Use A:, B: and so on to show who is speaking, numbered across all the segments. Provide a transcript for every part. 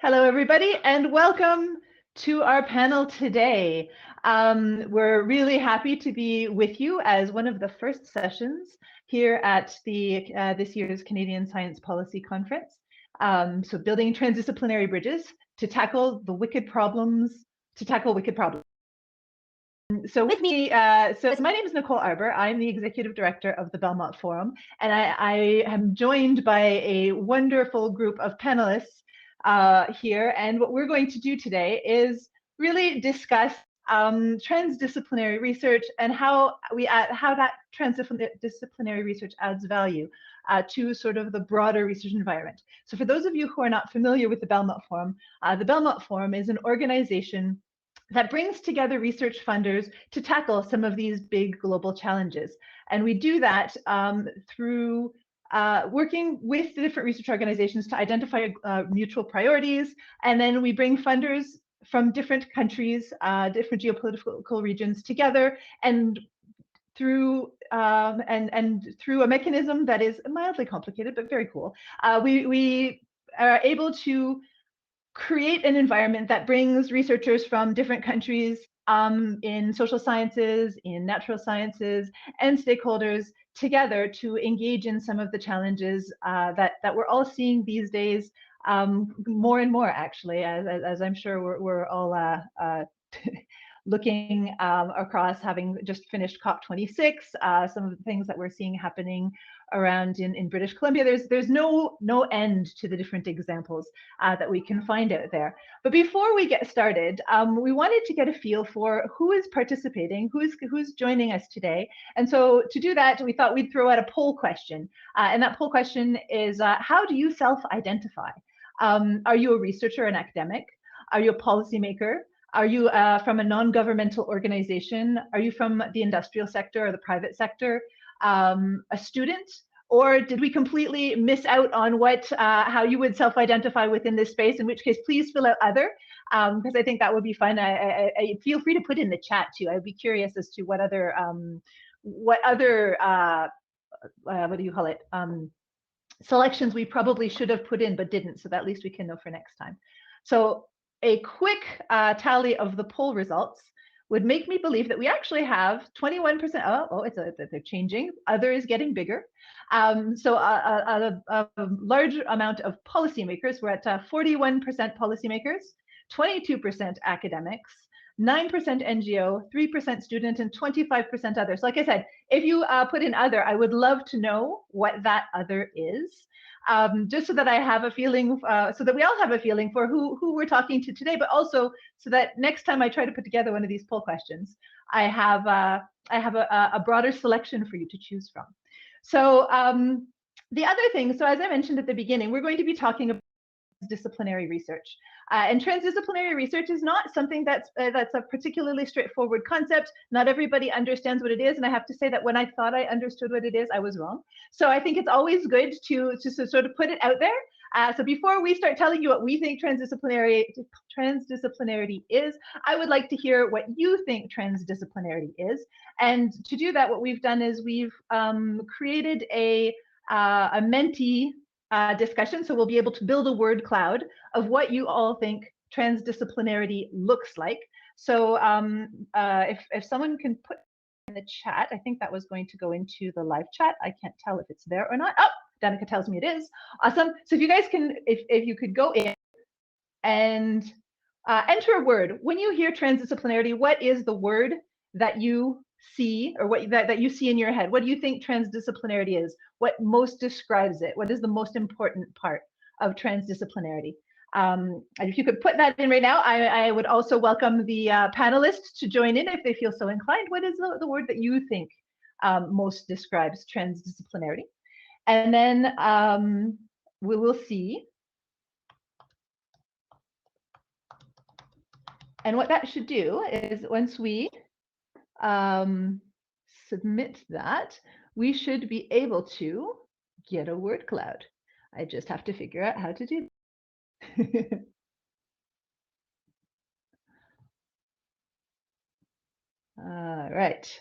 A: Hello, everybody, and welcome to our panel today. We're really happy to be with you as one of the first sessions here at the this year's Canadian Science Policy Conference. So building transdisciplinary bridges to tackle the wicked problems, So with me, so my name is Nicole Arbour. I'm the Executive Director of the Belmont Forum, and I am joined by a wonderful group of panelists here. And what we're going to do today is really discuss transdisciplinary research and how that transdisciplinary research adds value to sort of the broader research environment. So for those of you who are not familiar with the Belmont Forum is an organization that brings together research funders to tackle some of these big global challenges. And we do that through working with the different research organizations to identify mutual priorities. And then we bring funders from different countries, different geopolitical regions together, and through through a mechanism that is mildly complicated, but very cool, we are able to create an environment that brings researchers from different countries in social sciences, in natural sciences, and stakeholders together to engage in some of the challenges that we're all seeing these days, more and more, actually, as I'm sure we're all looking across, having just finished COP26, some of the things that we're seeing happening around in British Columbia. There's no end to the different examples that we can find out there. But before we get started, we wanted to get a feel for who is participating, who's joining us today. And so to do that, we thought we'd throw out a poll question. And that poll question is, how do you self-identify? Are you a researcher, an academic? Are you a policymaker? Are you from a non-governmental organization? Are you from the industrial sector or the private sector? A student? Or did we completely miss out on how you would self-identify within this space? In which case, please fill out other, because I think that would be fun. I feel free to put in the chat too. I'd be curious as to what other what do you call it? Selections we probably should have put in but didn't, so that at least we can know for next time. So a quick tally of the poll results would make me believe that we actually have 21%. They're changing. Other is getting bigger. So a large amount of policymakers. We're at 41% policymakers, 22% academics, 9% NGO, 3% student, and 25% other. So like I said, if you put in other, I would love to know what that other is. Just so that I have a feeling, so that we all have a feeling for who we're talking to today, but also so that next time I try to put together one of these poll questions, I have a broader selection for you to choose from. So the other thing, so as I mentioned at the beginning, we're going to be talking about disciplinary research. And transdisciplinary research is not something that's a particularly straightforward concept. Not everybody understands what it is, and I have to say that when I thought I understood what it is, I was wrong. So I think it's always good to sort of put it out there. So before we start telling you what we think transdisciplinarity is, I would like to hear what you think transdisciplinarity is. And to do that, what we've done is we've created a Menti discussion, so we'll be able to build a word cloud of what you all think transdisciplinarity looks like. So if someone can put in the chat, I think that was going to go into the live chat. I can't tell if it's there or not. Oh, Danica tells me it is. Awesome. So if you guys can, if you could go in and enter a word. When you hear transdisciplinarity, what is the word that you see, or what that you see in your head? What do you think transdisciplinarity is? What most describes it? What is the most important part of transdisciplinarity? And if you could put that in right now, I would also welcome the panelists to join in if they feel so inclined. What is the word that you think most describes transdisciplinarity? And then we will see. And what that should do is once we submit that, we should be able to get a word cloud. I just have to figure out how to do that. All right.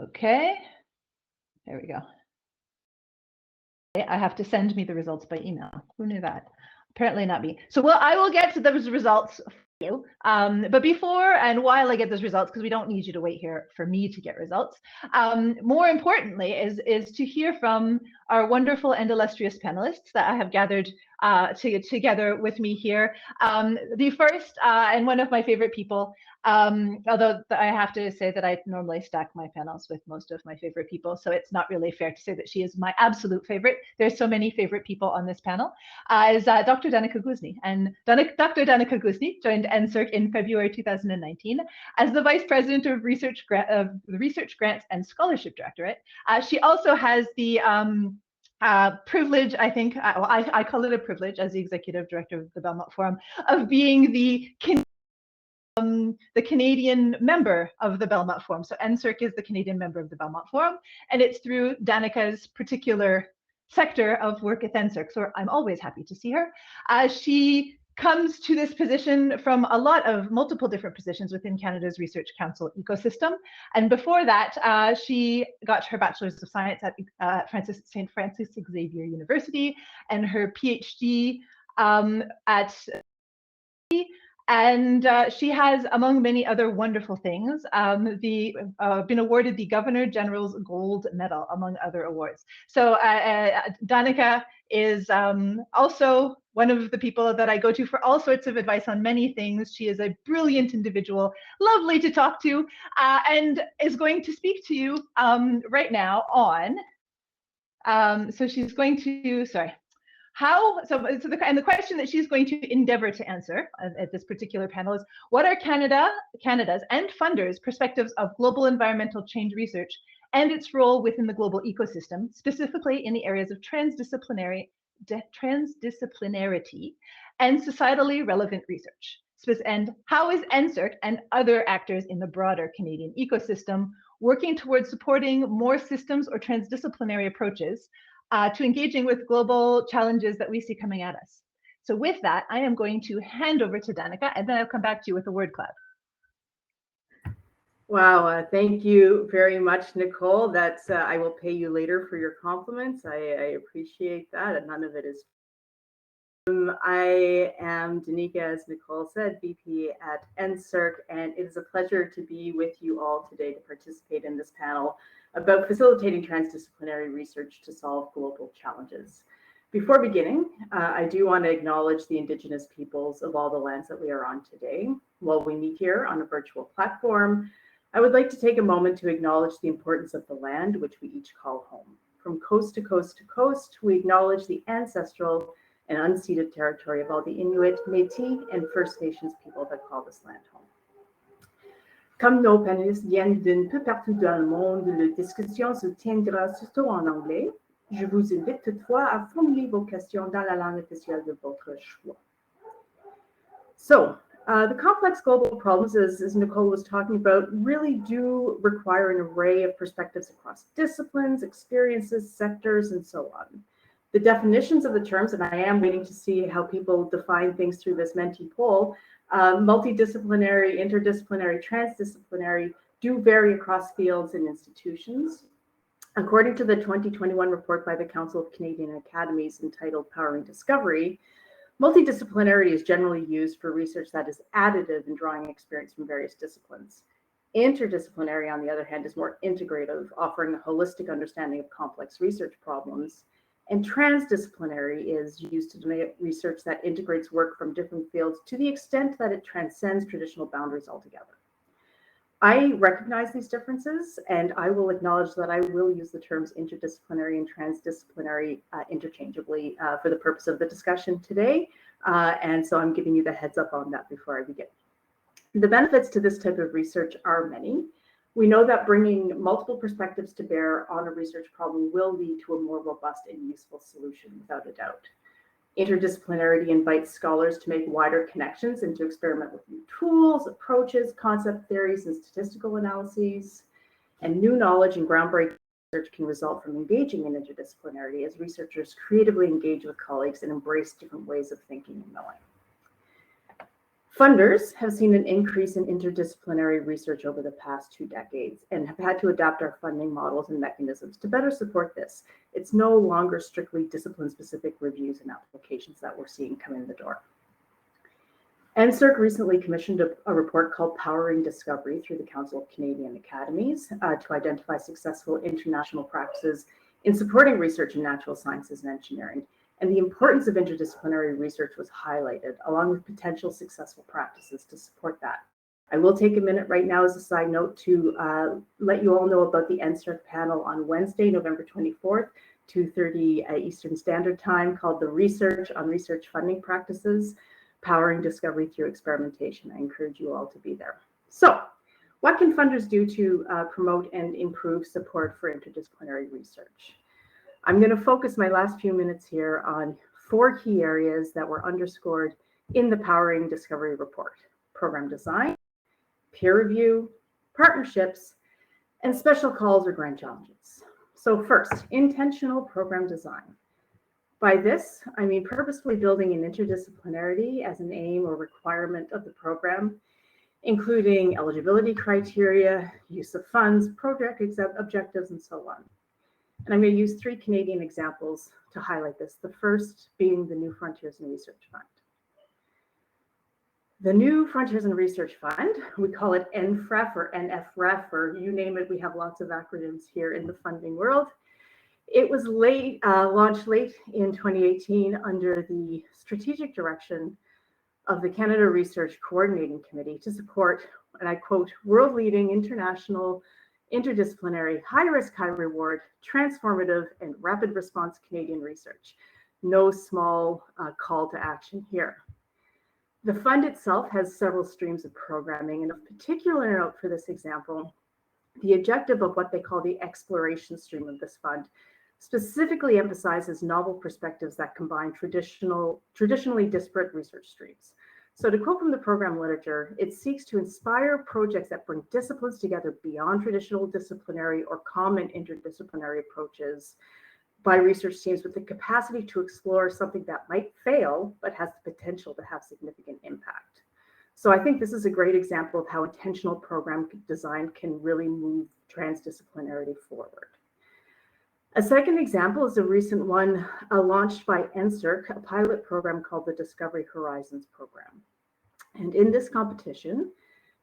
A: Okay. There we go. I have to send me the results by email. Who knew that? Apparently not me. So I will get to those results for you. But before and while I get those results, because we don't need you to wait here for me to get results, more importantly is to hear from our wonderful and illustrious panelists that I have gathered together with me here. The first and one of my favorite people, although I have to say that I normally stack my panels with most of my favorite people, so it's not really fair to say that she is my absolute favorite. There's so many favorite people on this panel, is Dr. Danica Guzny. And Dr. Danica Guzny joined NSERC in February 2019 as the Vice President of Research Grants and Scholarship Directorate. She also has the privilege, I think, I call it a privilege as the Executive Director of the Belmont Forum, of being the Canadian member of the Belmont Forum. So NSERC is the Canadian member of the Belmont Forum, and it's through Danica's particular sector of work at NSERC. So I'm always happy to see her. She comes to this position from multiple different positions within Canada's Research Council ecosystem. And before that, she got her Bachelor's of Science at St. Francis Xavier University and her PhD at and she has, among many other wonderful things, been awarded the Governor General's Gold Medal, among other awards. So Danica is also one of the people that I go to for all sorts of advice on many things. She is a brilliant individual, lovely to talk to, and is going to speak to you right now on, so she's going to, sorry. The question that she's going to endeavor to answer at this particular panel is, what are Canada's and funders' perspectives of global environmental change research and its role within the global ecosystem, specifically in the areas of transdisciplinarity and societally relevant research? And how is NSERC and other actors in the broader Canadian ecosystem working towards supporting more systems or transdisciplinary approaches to engaging with global challenges that we see coming at us? So with that, I am going to hand over to Danica, and then I'll come back to you with a word cloud.
B: Wow, thank you very much, Nicole. That's I will pay you later for your compliments. I appreciate that, and none of it is. I am Danica, as Nicole said, VP at NSERC, and it is a pleasure to be with you all today to participate in this panel about facilitating transdisciplinary research to solve global challenges. Before beginning, I do want to acknowledge the Indigenous peoples of all the lands that we are on today. While we meet here on a virtual platform, I would like to take a moment to acknowledge the importance of the land which we each call home. From coast to coast to coast, we acknowledge the ancestral and unceded territory of all the Inuit, Métis, and First Nations people that call this land home. Comme nos panélistes viennent d'un peu partout dans le monde, la discussion se tiendra surtout en anglais. Je vous invite toutefois à formuler vos questions dans la langue officielle de votre choix. So, the complex global problems, as Nicole was talking about, really do require an array of perspectives across disciplines, experiences, sectors, and so on. The definitions of the terms, and I am waiting to see how people define things through this Menti poll, multidisciplinary, interdisciplinary, transdisciplinary, do vary across fields and institutions. According to the 2021 report by the Council of Canadian Academies entitled Powering Discovery, multidisciplinarity is generally used for research that is additive in drawing experience from various disciplines. Interdisciplinary, on the other hand, is more integrative, offering a holistic understanding of complex research problems. And transdisciplinary is used to do research that integrates work from different fields to the extent that it transcends traditional boundaries altogether. I recognize these differences, and I will acknowledge that I will use the terms interdisciplinary and transdisciplinary interchangeably for the purpose of the discussion today. And so I'm giving you the heads up on that before I begin. The benefits to this type of research are many. We know that bringing multiple perspectives to bear on a research problem will lead to a more robust and useful solution, without a doubt. Interdisciplinarity invites scholars to make wider connections and to experiment with new tools, approaches, concept theories, and statistical analyses. And new knowledge and groundbreaking research can result from engaging in interdisciplinarity as researchers creatively engage with colleagues and embrace different ways of thinking and knowing. Funders have seen an increase in interdisciplinary research over the past 2 decades and have had to adapt our funding models and mechanisms to better support this. It's no longer strictly discipline-specific reviews and applications that we're seeing come in the door. NSERC recently commissioned a report called Powering Discovery through the Council of Canadian Academies to identify successful international practices in supporting research in natural sciences and engineering. And the importance of interdisciplinary research was highlighted, along with potential successful practices to support that. I will take a minute right now as a side note to let you all know about the NSERC panel on Wednesday, November 24th, 2:30 Eastern Standard Time, called the Research on Research Funding Practices, Powering Discovery Through Experimentation. I encourage you all to be there. So, what can funders do to promote and improve support for interdisciplinary research? I'm going to focus my last few minutes here on 4 key areas that were underscored in the Powering Discovery report: program design, peer review, partnerships, and special calls or grand challenges. So first, intentional program design. By this, I mean purposefully building in interdisciplinarity as an aim or requirement of the program, including eligibility criteria, use of funds, project objectives, and so on. And I'm going to use 3 Canadian examples to highlight this, the first being the New Frontiers in Research Fund. The New Frontiers in Research Fund, we call it NFREF or NFREF, or you name it, we have lots of acronyms here in the funding world. It was launched late in 2018 under the strategic direction of the Canada Research Coordinating Committee to support, and I quote, world-leading international interdisciplinary, high-risk, high-reward, transformative, and rapid response Canadian research. No small call to action here. The fund itself has several streams of programming, and of particular note for this example, the objective of what they call the exploration stream of this fund specifically emphasizes novel perspectives that combine traditionally disparate research streams. So to quote from the program literature, it seeks to inspire projects that bring disciplines together beyond traditional disciplinary or common interdisciplinary approaches by research teams with the capacity to explore something that might fail, but has the potential to have significant impact. So I think this is a great example of how intentional program design can really move transdisciplinarity forward. A second example is a recent one launched by NSERC, a pilot program called the Discovery Horizons program. And in this competition,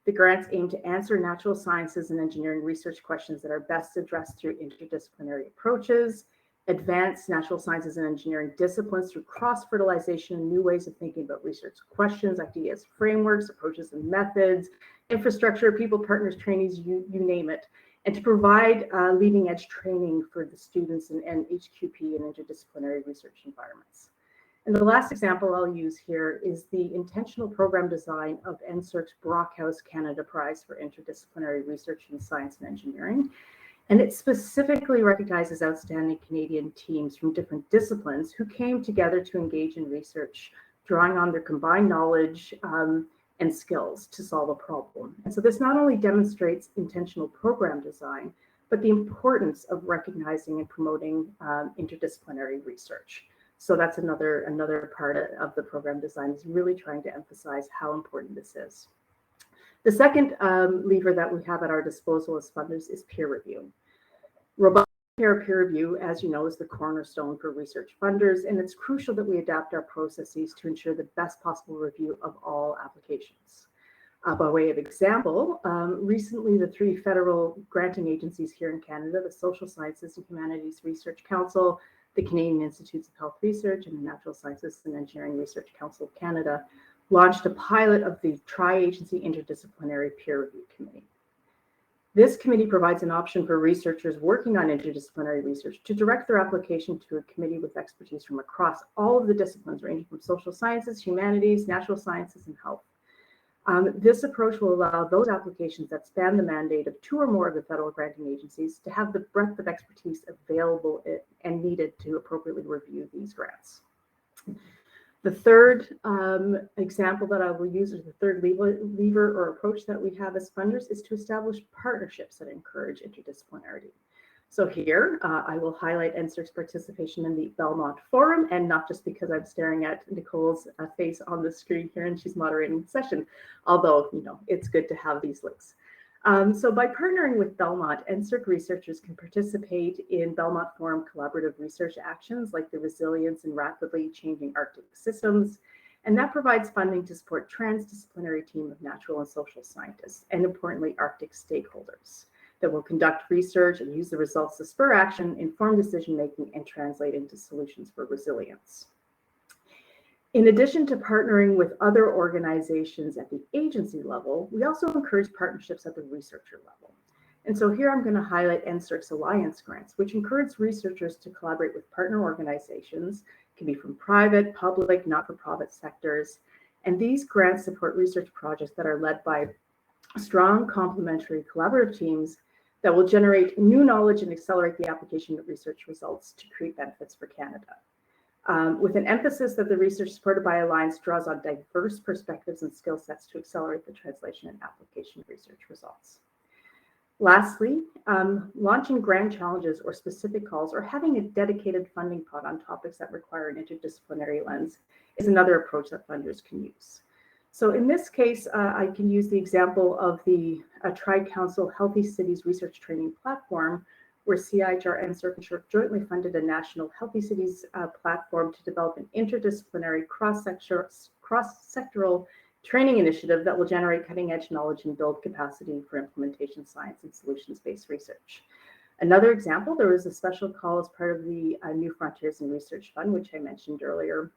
B: the grants aim to answer natural sciences and engineering research questions that are best addressed through interdisciplinary approaches, advance natural sciences and engineering disciplines through cross-fertilization and new ways of thinking about research questions, ideas, frameworks, approaches and methods, infrastructure, people, partners, trainees, you name it, and to provide leading edge training for the students and HQP and interdisciplinary research environments. And the last example I'll use here is the intentional program design of NSERC's Brockhouse Canada Prize for Interdisciplinary Research in Science and Engineering. And it specifically recognizes outstanding Canadian teams from different disciplines who came together to engage in research, drawing on their combined knowledge and skills to solve a problem. And so this not only demonstrates intentional program design, but the importance of recognizing and promoting interdisciplinary research. So that's another part of the program design, is really trying to emphasize how important this is. The second lever that we have at our disposal as funders is peer review. Robust peer review, as you know, is the cornerstone for research funders, and it's crucial that we adapt our processes to ensure the best possible review of all applications. By way of example, recently the 3 federal granting agencies here in Canada, the Social Sciences and Humanities Research Council, the Canadian Institutes of Health Research, and the Natural Sciences and Engineering Research Council of Canada, launched a pilot of the Tri-Agency Interdisciplinary Peer Review Committee. This committee provides an option for researchers working on interdisciplinary research to direct their application to a committee with expertise from across all of the disciplines, ranging from social sciences, humanities, natural sciences, and health. This approach will allow those applications that span the mandate of 2 or more of the federal granting agencies to have the breadth of expertise available and needed to appropriately review these grants. The third example that I will use, or the third lever or approach that we have as funders, is to establish partnerships that encourage interdisciplinarity. So here, I will highlight NSERC's participation in the Belmont Forum, and not just because I'm staring at Nicole's face on the screen here and she's moderating the session, although, it's good to have these links. So by partnering with Belmont, NSERC researchers can participate in Belmont Forum collaborative research actions like the resilience in rapidly changing Arctic systems, and that provides funding to support transdisciplinary team of natural and social scientists, and importantly, Arctic stakeholders that will conduct research and use the results to spur action, inform decision-making, and translate into solutions for resilience. In addition to partnering with other organizations at the agency level, we also encourage partnerships at the researcher level. And so here I'm going to highlight NSERC's Alliance grants, which encourage researchers to collaborate with partner organizations, can be from private, public, not-for-profit sectors. And these grants support research projects that are led by strong complementary collaborative teams that will generate new knowledge and accelerate the application of research results to create benefits for Canada. With an emphasis that the research supported by Alliance draws on diverse perspectives and skill sets to accelerate the translation and application of research results. Lastly, launching grand challenges or specific calls or having a dedicated funding pot on topics that require an interdisciplinary lens is another approach that funders can use. So in this case, I can use the example of the Tri-Council Healthy Cities Research Training Platform, where CIHR and NSERC jointly funded a national Healthy Cities platform to develop an interdisciplinary cross-sectoral training initiative that will generate cutting-edge knowledge and build capacity for implementation science and solutions-based research. Another example, there was a special call as part of the New Frontiers in Research Fund, which I mentioned earlier,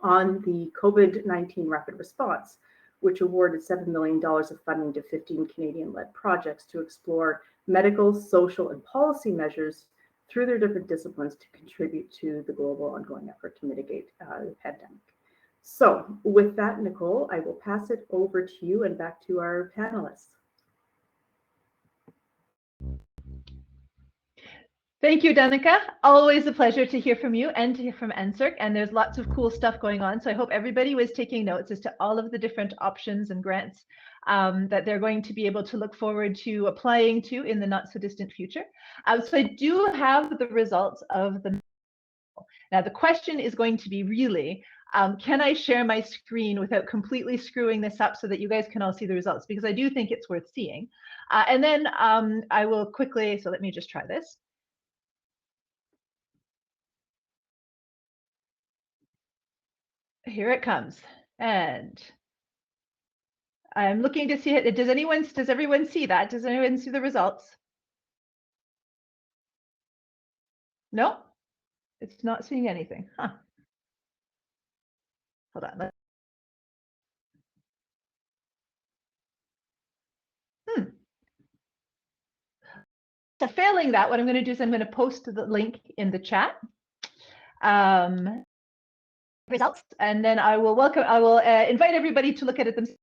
B: on the COVID-19 rapid response, which awarded $7 million of funding to 15 Canadian-led projects to explore medical, social, and policy measures through their different disciplines to contribute to the global ongoing effort to mitigate the pandemic. So with that, Nicole, I will pass it over to you and back to our panelists.
A: Thank you, Danica. Always a pleasure to hear from you and to hear from NSERC. And there's lots of cool stuff going on. So I hope everybody was taking notes as to all of the different options and grants that they're going to be able to look forward to applying to in the not so distant future. So I do have the results of the. Now the question is going to be really, can I share my screen without completely screwing this up so that you guys can all see the results? Because I do think it's worth seeing. And then I will quickly, so let me just try this. Here it comes. And I'm looking to see it. Does everyone see that? Does anyone see the results? No, it's not seeing anything. Huh. Hold on. So failing that, what I'm going to do is I'm going to post the link in the chat. Results, and then I will invite everybody to look at it themselves.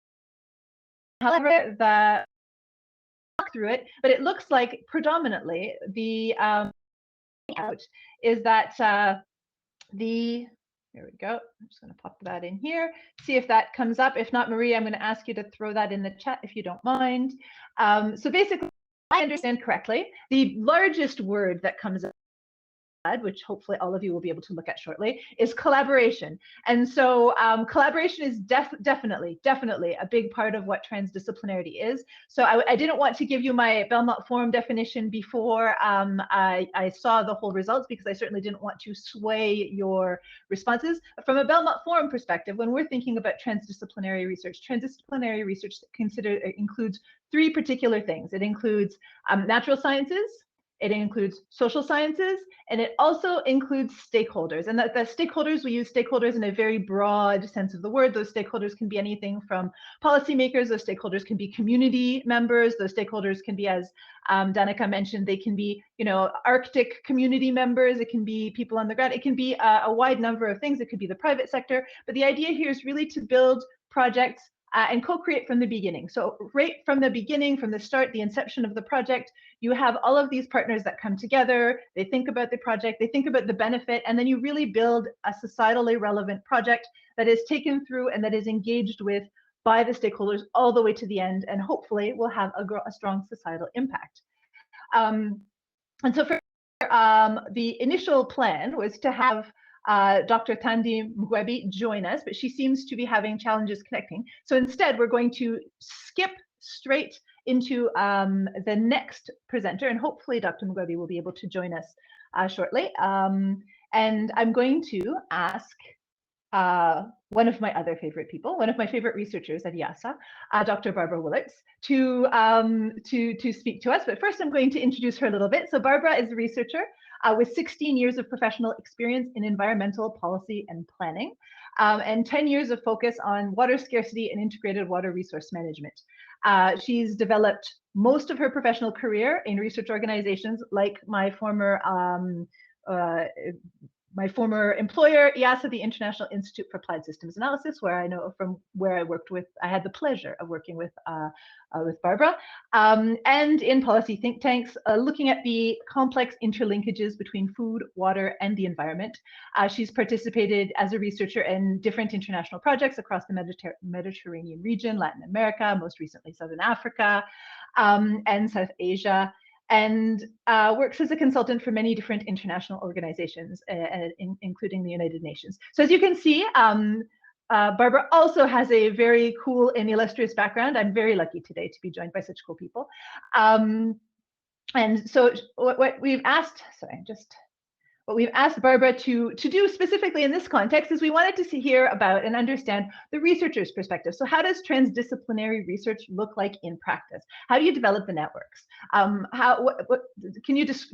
A: However, walk through it, but it looks like predominantly the out is that here we go. I'm just going to pop that in here, see if that comes up. If not, Marie, I'm going to ask you to throw that in the chat if you don't mind. So basically, I understand correctly, the largest word that comes up, which hopefully all of you will be able to look at shortly, is collaboration. And so collaboration is definitely a big part of what transdisciplinarity is. So I didn't want to give you my Belmont Forum definition before I saw the whole results, because I certainly didn't want to sway your responses. But from a Belmont Forum perspective, when we're thinking about transdisciplinary research includes three particular things. It includes natural sciences, it includes social sciences, and it also includes stakeholders. And the stakeholders, we use stakeholders in a very broad sense of the word. Those stakeholders can be anything from policymakers, those stakeholders can be community members, those stakeholders can be, as Danica mentioned, they can be, Arctic community members, it can be people on the ground, it can be a wide number of things, it could be the private sector. But the idea here is really to build projects and co-create from the beginning. So right from the beginning, from the start, the inception of the project, you have all of these partners that come together, they think about the project, they think about the benefit, and then you really build a societally relevant project that is taken through and that is engaged with by the stakeholders all the way to the end, and hopefully will have a strong societal impact. And so for the initial plan was to have Dr. Thandi Mgwebi join us, but she seems to be having challenges connecting. So instead, we're going to skip straight into the next presenter, and hopefully Dr. Mgwebi will be able to join us shortly. And I'm going to ask one of my other favorite people, one of my favorite researchers at IASA, Dr. Barbara Willertz, to speak to us. But first, I'm going to introduce her a little bit. So Barbara is a researcher with 16 years of professional experience in environmental policy and planning, and 10 years of focus on water scarcity and integrated water resource management. She's developed most of her professional career in research organizations like my former employer, IASA, the International Institute for Applied Systems Analysis, where I know from where I worked with, I had the pleasure of working with Barbara, and in policy think tanks, looking at the complex interlinkages between food, water, and the environment. She's participated as a researcher in different international projects across the Mediterranean region, Latin America, most recently Southern Africa, and South Asia, and works as a consultant for many different international organizations, including the United Nations. So as you can see, Barbara also has a very cool and illustrious background. I'm very lucky today to be joined by such cool people. And so what we've asked, what we've asked Barbara to do specifically in this context is we wanted to hear about and understand the researcher's perspective. So how does transdisciplinary research look like in practice? How do you develop the networks? Can you just,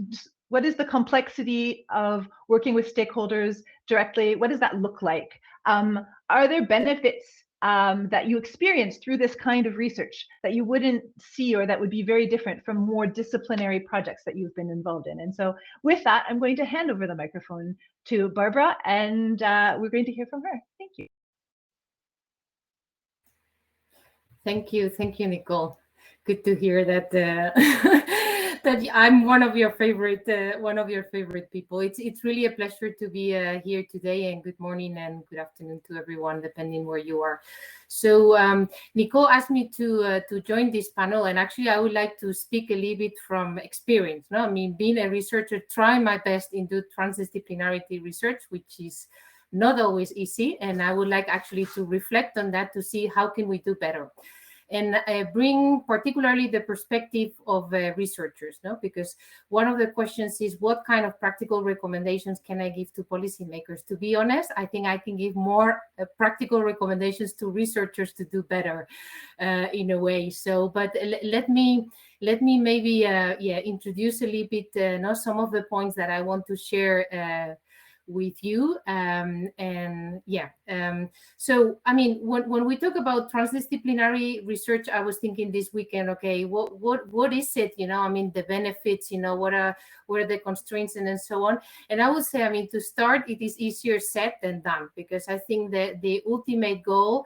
A: what is the complexity of working with stakeholders directly? What does that look like? Are there benefits that you experience through this kind of research that you wouldn't see, or that would be very different from more disciplinary projects that you've been involved in? And so with that, I'm going to hand over the microphone to Barbara, and we're going to hear from her. Thank you.
C: Thank you, Nicole. Good to hear that that I'm one of your favorite people. It's really a pleasure to be here today, and good morning and good afternoon to everyone, depending where you are. So Nicole asked me to join this panel, and actually I would like to speak a little bit from experience. No, I mean, being a researcher, trying my best into transdisciplinarity research, which is not always easy, and I would like actually to reflect on that to see how can we do better, and bring particularly the perspective of researchers, no? Because one of the questions is, what kind of practical recommendations can I give to policymakers? To be honest, I think I can give more practical recommendations to researchers to do better in a way. So, but let me maybe introduce a little bit some of the points that I want to share with you. So I mean, when we talk about transdisciplinary research, I was thinking this weekend, okay, what is it? You know, I mean, the benefits, you know, what are the constraints, and then so on. And I would say, I mean, to start, it is easier said than done, because I think that the ultimate goal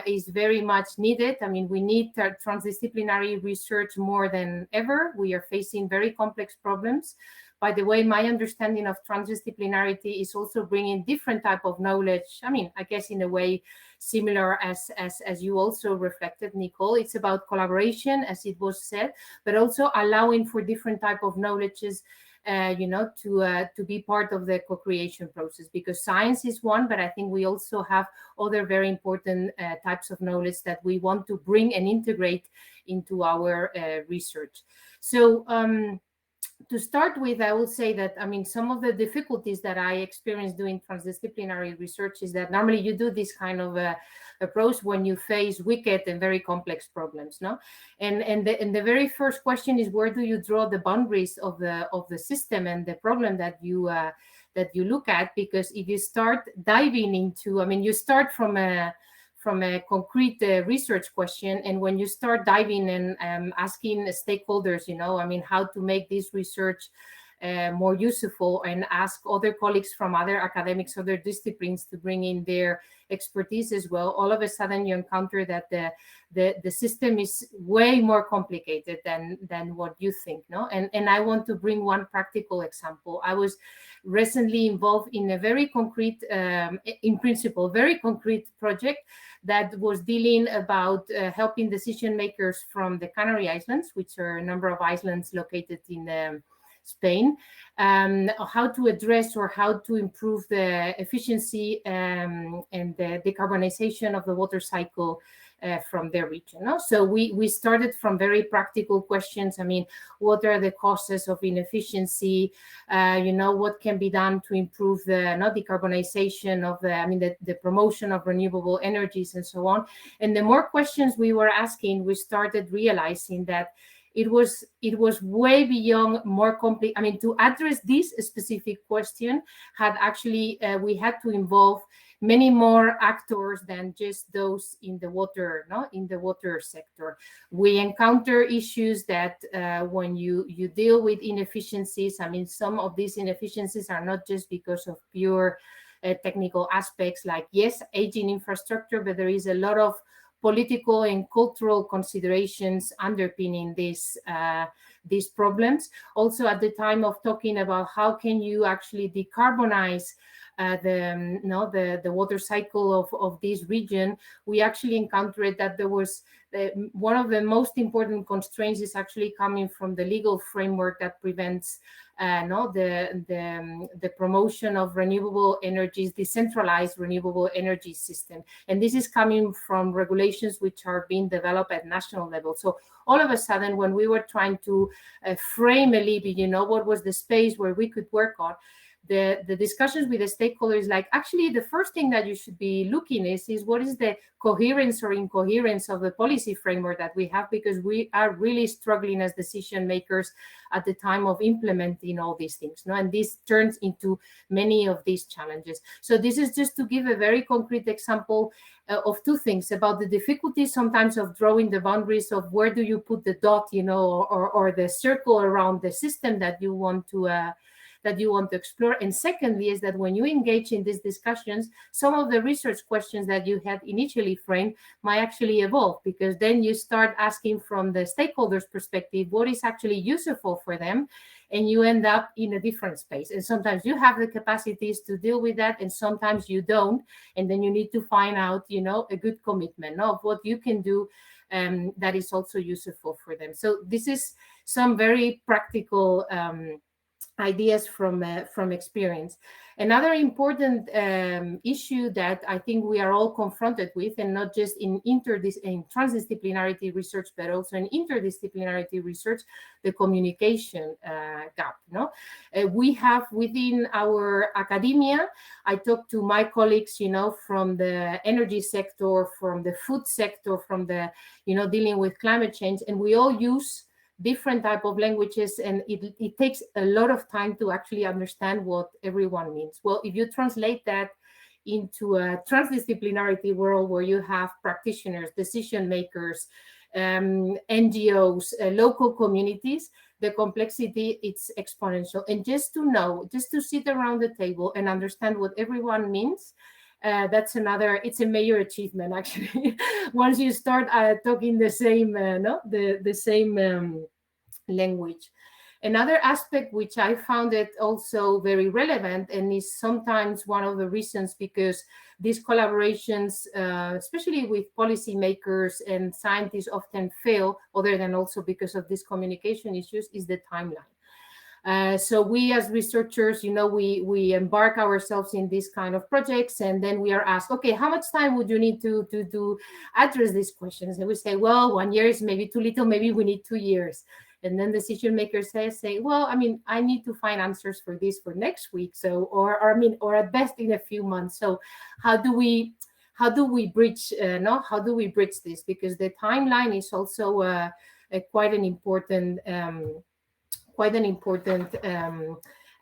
C: is very much needed. I mean, we need transdisciplinary research more than ever. We are facing very complex problems. By the way, my understanding of transdisciplinarity is also bringing different type of knowledge. I mean, I guess in a way similar as you also reflected, Nicole. It's about collaboration, as it was said, but also allowing for different type of knowledges, to be part of the co-creation process. Because science is one, but I think we also have other very important types of knowledge that we want to bring and integrate into our research. So to start with, I would say that, I mean, some of the difficulties that I experienced doing transdisciplinary research is that normally you do this kind of approach when you face wicked and very complex problems, no? And the very first question is, where do you draw the boundaries of the system and the problem that you look at? Because if you start diving into, I mean, you start from a concrete research question, and when you start diving and asking stakeholders, you know, I mean, how to make this research more useful, and ask other colleagues from other academics, other disciplines to bring in their expertise as well, all of a sudden you encounter that the system is way more complicated than what you think, no? And I want to bring one practical example. I was recently involved in a very concrete, in principle, very concrete project that was dealing about helping decision makers from the Canary Islands, which are a number of islands located in the Spain, how to address or how to improve the efficiency and the decarbonization of the water cycle from their region. No? So we started from very practical questions. I mean, what are the causes of inefficiency? What can be done to improve the decarbonization of the promotion of renewable energies and so on. And the more questions we were asking, we started realizing that it was way beyond more complete. I mean, to address this specific question we had to involve many more actors than just those in the water sector. We encounter issues that when you deal with inefficiencies, I mean, some of these inefficiencies are not just because of pure technical aspects like, yes, aging infrastructure, but there is a lot of political and cultural considerations underpinning these problems. Also, at the time of talking about how can you actually decarbonize the water cycle of this region, we actually encountered that there was one of the most important constraints is actually coming from the legal framework that prevents the promotion of renewable energies, decentralized renewable energy system. And this is coming from regulations which are being developed at national level. So all of a sudden, when we were trying to frame a little bit, what was the space where we could work on, the discussions with the stakeholders, like, actually the first thing that you should be looking is what is the coherence or incoherence of the policy framework that we have, because we are really struggling as decision makers at the time of implementing all these things. And this turns into many of these challenges. So this is just to give a very concrete example of two things about the difficulties sometimes of drawing the boundaries of where do you put the dot, or the circle around the system that you want to explore. And secondly is that when you engage in these discussions, some of the research questions that you had initially framed might actually evolve, because then you start asking from the stakeholders' perspective what is actually useful for them, and you end up in a different space. And sometimes you have the capacities to deal with that, and sometimes you don't. And then you need to find out, a good commitment of what you can do that is also useful for them. So this is some very practical ideas from experience. Another important issue that I think we are all confronted with, and not just in transdisciplinarity research, but also in interdisciplinarity research, the communication gap. We have within our academia, I talk to my colleagues, from the energy sector, from the food sector, from the, dealing with climate change, and we all use different type of languages, and it takes a lot of time to actually understand what everyone means. Well, if you translate that into a transdisciplinarity world where you have practitioners, decision makers, NGOs, local communities, the complexity, it's exponential. And just to sit around the table and understand what everyone means, it's a major achievement, actually. Once you start talking the same language. Another aspect which I found it also very relevant, and is sometimes one of the reasons because these collaborations, especially with policymakers and scientists, often fail, other than also because of these communication issues, is the timeline. So we as researchers, we embark ourselves in these kind of projects, and then we are asked, okay, how much time would you need to address these questions? And we say, well, 1 year is maybe too little, maybe we need 2 years. And then decision makers say, well, I need to find answers for this for next week. So, or at best in a few months. So how do we bridge, how do we bridge this? Because the timeline is also quite an important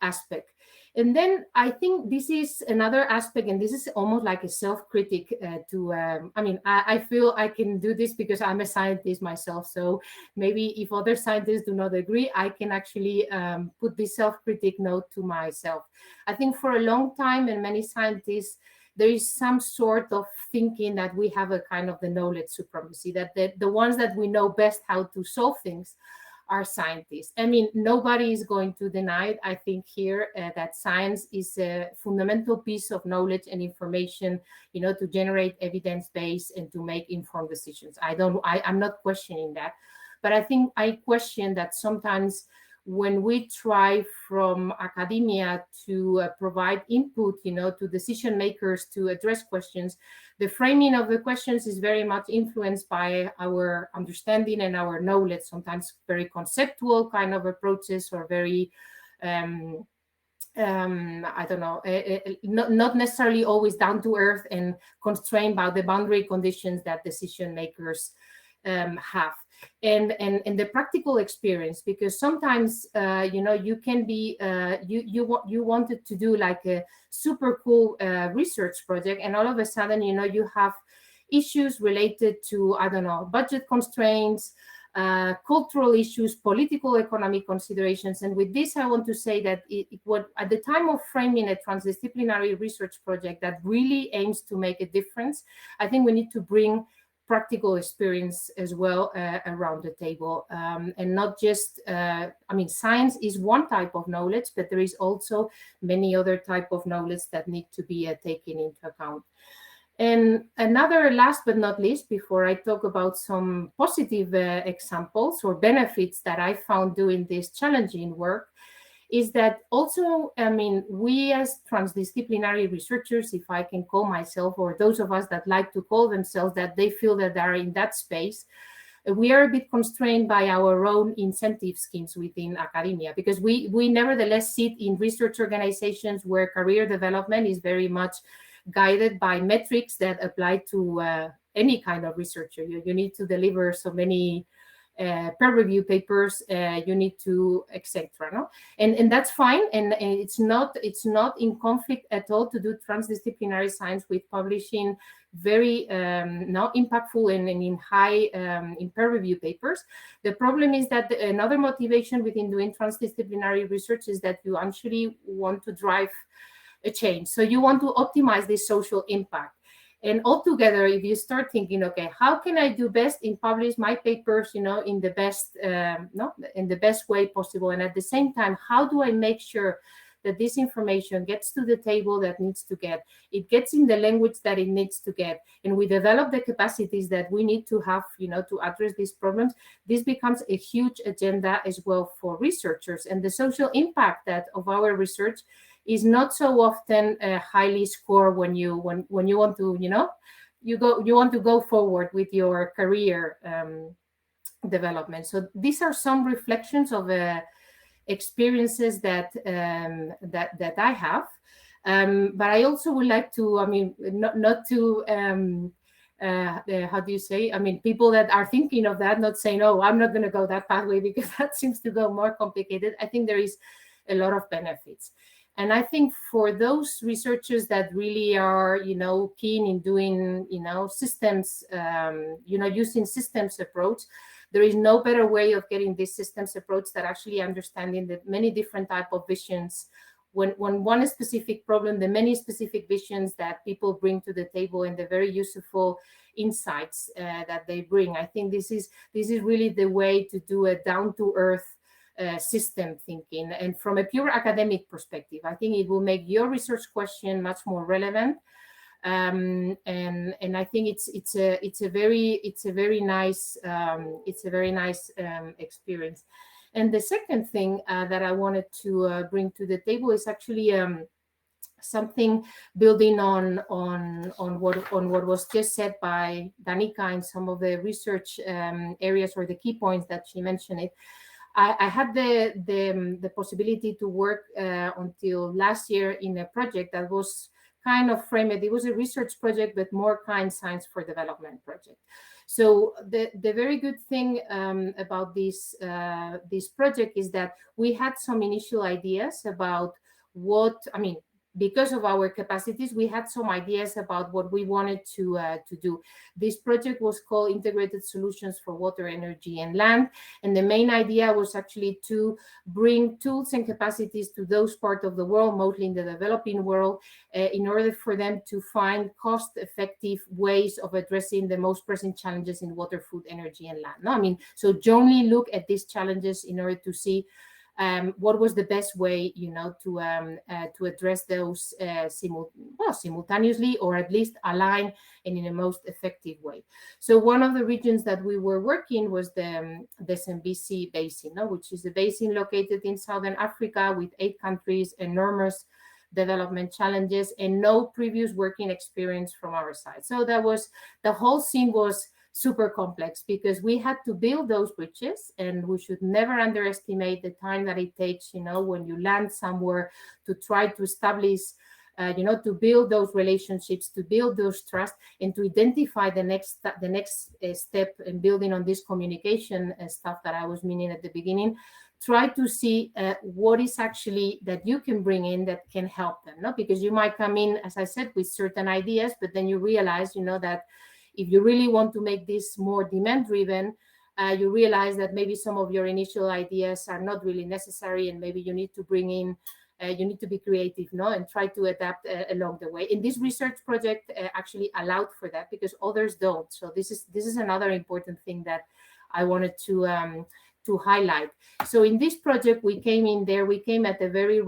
C: aspect. And then I think this is another aspect, and this is almost like a self-critic I feel I can do this because I'm a scientist myself. So maybe if other scientists do not agree, I can actually put this self-critic note to myself. I think for a long time, and many scientists, there is some sort of thinking that we have a kind of the knowledge supremacy, that the ones that we know best how to solve things are scientists. Nobody is going to deny it. I think here that science is a fundamental piece of knowledge and information, to generate evidence base and to make informed decisions. I'm not questioning that, but I think I question that sometimes when we try from academia to provide input, to decision makers to address questions, the framing of the questions is very much influenced by our understanding and our knowledge, sometimes very conceptual kind of approaches, or very, I don't know, not necessarily always down to earth and constrained by the boundary conditions that decision makers have. And the practical experience, because sometimes you can be you wanted to do like a super cool research project, and all of a sudden you have issues related to, I don't know, budget constraints, cultural issues, political, economic considerations. And with this, I want to say that at the time of framing a transdisciplinary research project that really aims to make a difference, I think we need to bring practical experience as well around the table, and not just, science is one type of knowledge, but there is also many other type of knowledge that need to be taken into account. And another, last but not least, before I talk about some positive examples or benefits that I found doing this challenging work, is that also, we as transdisciplinary researchers, if I can call myself, or those of us that like to call themselves that, they feel that they are in that space, we are a bit constrained by our own incentive schemes within academia, because we nevertheless sit in research organizations where career development is very much guided by metrics that apply to any kind of researcher. You need to deliver so many peer review papers, you need to, etc. No, and that's fine, and it's not in conflict at all to do transdisciplinary science with publishing very impactful and in high in peer review papers. The problem is that another motivation within doing transdisciplinary research is that you actually want to drive a change, so you want to optimize this social impact. And altogether, if you start thinking, okay, how can I do best in publish my papers, in the best way possible, and at the same time, how do I make sure that this information gets to the table that needs to get, it gets in the language that it needs to get, and we develop the capacities that we need to have, to address these problems. This becomes a huge agenda as well for researchers, and the social impact of our research is not so often highly scored when you want to you want to go forward with your career development. So these are some reflections of experiences that I have, but I also would like to not to how do you say, people that are thinking of that, not saying, oh, I'm not going to go that pathway, because that seems to go more complicated. I think there is a lot of benefits. And I think for those researchers that really are, keen in doing, systems, using systems approach, there is no better way of getting this systems approach than actually understanding the many different type of visions. When one specific problem, the many specific visions that people bring to the table, and the very useful insights that they bring. I think this is really the way to do a down-to-earth system thinking. And from a pure academic perspective, I think it will make your research question much more relevant. And I think it's a very nice experience. And the second thing that I wanted to bring to the table is actually something building on what was just said by Danica and some of the research areas or the key points that she mentioned. I had the possibility to work until last year in a project that was kind of framed. It was a research project, but more kind science for development project. So the very good thing about this project is that we had some initial ideas about because of our capacities, we had some ideas about what we wanted to do. This project was called Integrated Solutions for Water, Energy, and Land. And the main idea was actually to bring tools and capacities to those parts of the world, mostly in the developing world, in order for them to find cost-effective ways of addressing the most pressing challenges in water, food, energy, and land. So generally look at these challenges in order to see what was the best way, to address those simultaneously, or at least align and in the most effective way. So one of the regions that we were working was the CSPC basin, which is a basin located in Southern Africa with 8 countries, enormous development challenges, and no previous working experience from our side. So the whole scene was super complex, because we had to build those bridges, and we should never underestimate the time that it takes, when you land somewhere, to try to establish, to build those relationships, to build those trust, and to identify the next step in building on this communication stuff that I was meaning at the beginning. Try to see what is actually that you can bring in that can help them, because you might come in, as I said, with certain ideas, but then you realize, that if you really want to make this more demand driven, you realize that maybe some of your initial ideas are not really necessary, and maybe you need to bring in, you need to be creative, and try to adapt along the way. And this research project actually allowed for that, because others don't. So this is another important thing that I wanted to highlight. So in this project, we came at the very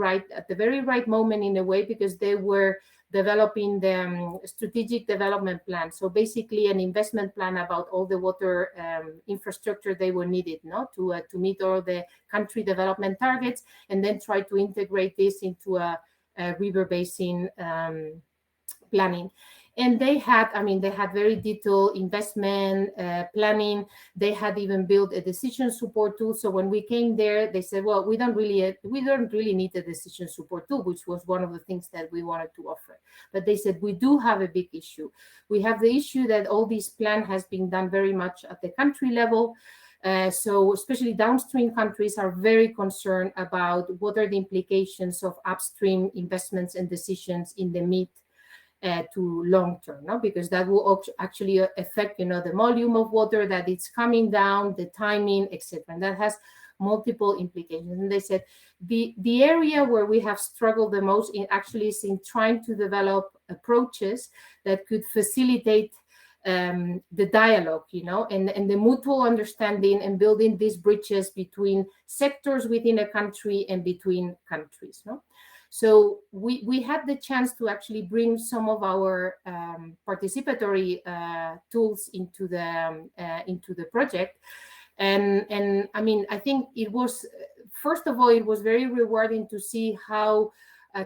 C: right moment in a way, because they were developing the strategic development plan. So basically an investment plan about all the water infrastructure they were needed, to meet all the country development targets, and then try to integrate this into a river basin planning. And they had very detailed investment planning. They had even built a decision support tool. So when we came there, they said, well, we don't really need a decision support tool, which was one of the things that we wanted to offer. But they said, we do have a big issue. We have the issue that all this plan has been done very much at the country level. So especially downstream countries are very concerned about what are the implications of upstream investments and decisions in the mid to long term, because that will actually affect, the volume of water that it's coming down, the timing, etc. And that has multiple implications. And they said the area where we have struggled the most is in trying to develop approaches that could facilitate the dialogue, and the mutual understanding, and building these bridges between sectors within a country and between countries. So we had the chance to actually bring some of our participatory tools into the project, and I think it was, first of all, it was very rewarding to see how,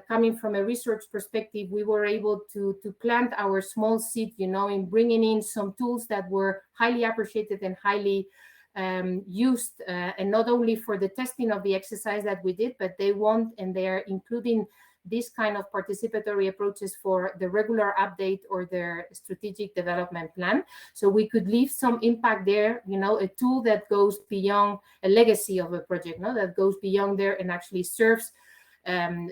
C: coming from a research perspective, we were able to plant our small seed, in bringing in some tools that were highly appreciated and highly used, and not only for the testing of the exercise that we did, but they want, and they are including this kind of participatory approaches for the regular update or their strategic development plan. So we could leave some impact there, a tool that goes beyond a legacy of a project, that goes beyond there and actually serves a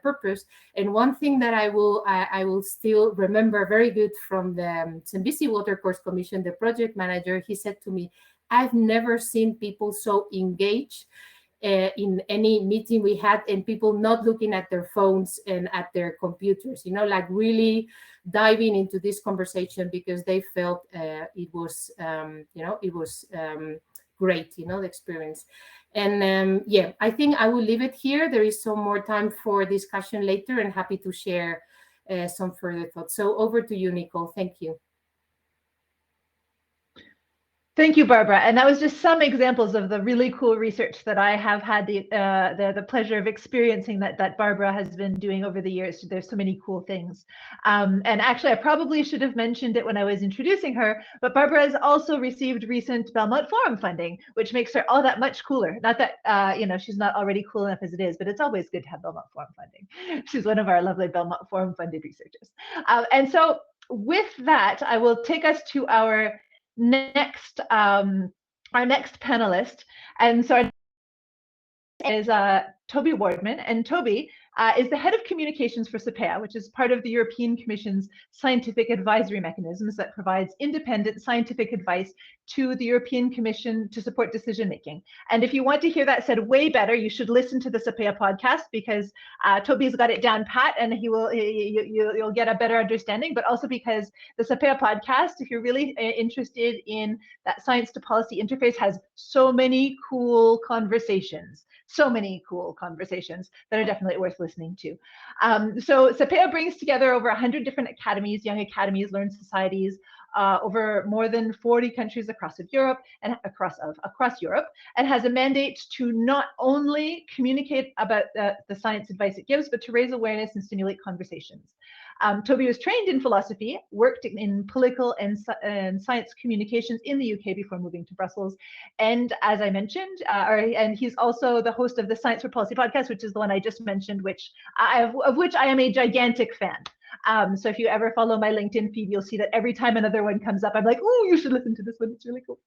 C: purpose. And one thing that I will still remember very good from the CSPC Watercourse Commission, the project manager, he said to me, I've never seen people so engaged in any meeting we had, and people not looking at their phones and at their computers, like really diving into this conversation, because they felt it was great, the experience. And I think I will leave it here. There is some more time for discussion later, and happy to share some further thoughts. So over to you, Nicole. Thank you.
A: Thank you, Barbara. And that was just some examples of the really cool research that I have had the pleasure of experiencing that Barbara has been doing over the years. There's so many cool things. And actually, I probably should have mentioned it when I was introducing her, but Barbara has also received recent Belmont Forum funding, which makes her all that much cooler. Not that, she's not already cool enough as it is, but it's always good to have Belmont Forum funding. She's one of our lovely Belmont Forum funded researchers. And so with that, I will take us to our next panelist. And so is Toby Wardman, and Toby is the head of communications for CSPC, which is part of the European Commission's scientific advisory mechanisms that provides independent scientific advice to the European Commission to support decision making. And if you want to hear that said way better, you should listen to the CSPC podcast, because Toby's got it down pat, and you'll get a better understanding. But also because the CSPC podcast, if you're really interested in that science to policy interface, has so many cool conversations that are definitely worth listening to. So CSPC brings together over 100 different academies, young academies, learned societies, over more than 40 countries across Europe, and has a mandate to not only communicate about the science advice it gives, but to raise awareness and stimulate conversations. Toby was trained in philosophy, worked in political and science communications in the UK before moving to Brussels. And as I mentioned, and he's also the host of the Science for Policy podcast, which is the one I just mentioned, of which I am a gigantic fan. So if you ever follow my LinkedIn feed, you'll see that every time another one comes up, I'm like, oh, you should listen to this one. It's really cool.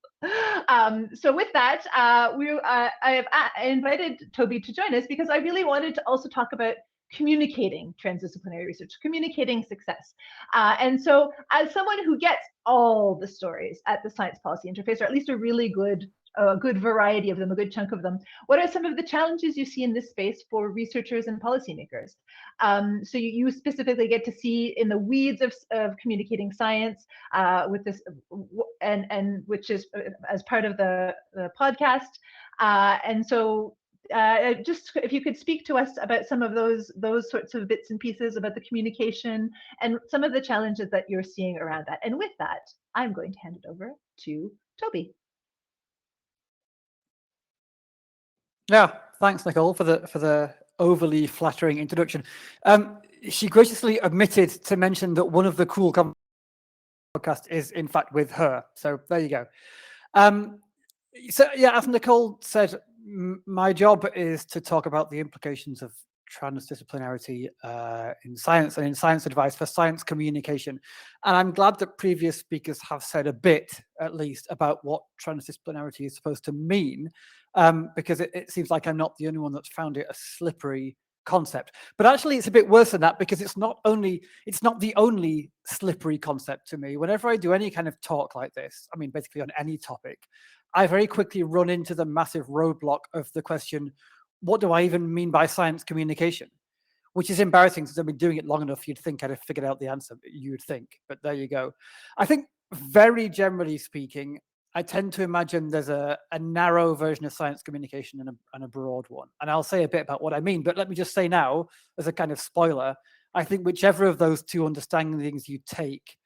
A: So with that, I have invited Toby to join us because I really wanted to also talk about communicating transdisciplinary research, communicating success. And so as someone who gets all the stories at the Science Policy Interface, or at least a really good variety of them, a good chunk of them, what are some of the challenges you see in this space for researchers and policymakers? So you specifically get to see in the weeds of communicating science with this, and which is as part of the podcast. And so just if you could speak to us about some of those sorts of bits and pieces about the communication and some of the challenges that you're seeing around that. And with that, I'm going to hand it over to Toby.
D: Yeah, thanks, Nicole, for the overly flattering introduction. She graciously omitted to mention that one of the cool podcasts is in fact with her. So there you go. So yeah, as Nicole said, my job is to talk about the implications of transdisciplinarity in science and in science advice for science communication. And I'm glad that previous speakers have said a bit, at least, about what transdisciplinarity is supposed to mean, because it seems like I'm not the only one that's found it a slippery concept. But actually, it's a bit worse than that, because it's not the only slippery concept to me. Whenever I do any kind of talk like this, I mean, basically on any topic, I very quickly run into the massive roadblock of the question, what do I even mean by science communication? Which is embarrassing, since I've been doing it long enough, you'd think I'd have figured out the answer, you'd think, but there you go. I think very generally speaking, I tend to imagine there's a narrow version of science communication and a broad one. And I'll say a bit about what I mean, but let me just say now, as a kind of spoiler, I think whichever of those two understandings you take,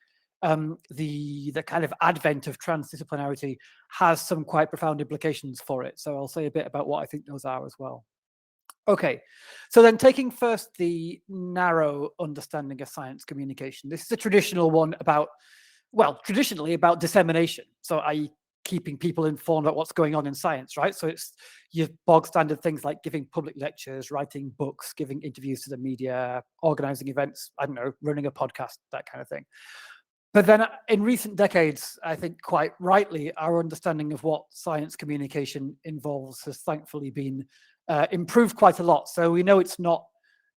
D: the kind of advent of transdisciplinarity has some quite profound implications for it. So I'll say a bit about what I think those are as well. Okay, so then taking first the narrow understanding of science communication. This is a traditional one traditionally about dissemination. So i.e. keeping people informed about what's going on in science, right? So it's your bog standard things like giving public lectures, writing books, giving interviews to the media, organizing events, I don't know, running a podcast, that kind of thing. But then in recent decades, I think quite rightly, our understanding of what science communication involves has thankfully been improved quite a lot. So we know it's not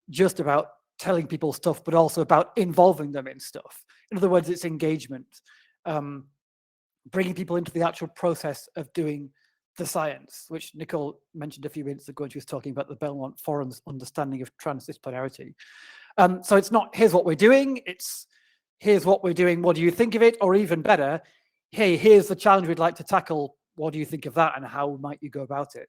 D: just about telling people stuff, but also about involving them in stuff. In other words, it's engagement, bringing people into the actual process of doing the science, which Nicole mentioned a few minutes ago when she was talking about the Belmont Forum's understanding of transdisciplinarity. So it's not, here's what we're doing, it's here's what we're doing, what do you think of it? Or even better, hey, here's the challenge we'd like to tackle, what do you think of that, and how might you go about it?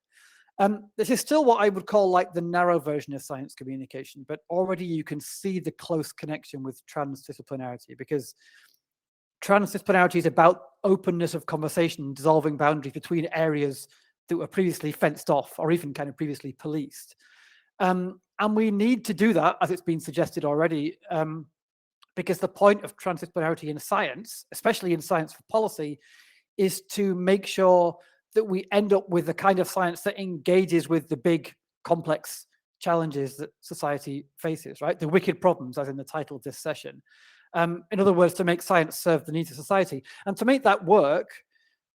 D: This is still what I would call like the narrow version of science communication, but already you can see the close connection with transdisciplinarity, because transdisciplinarity is about openness of conversation, dissolving boundaries between areas that were previously fenced off or even kind of previously policed. And we need to do that, as it's been suggested already, because the point of transdisciplinarity in science, especially in science for policy, is to make sure that we end up with the kind of science that engages with the big, complex challenges that society faces, right? The wicked problems, as in the title of this session. In other words, to make science serve the needs of society. And to make that work,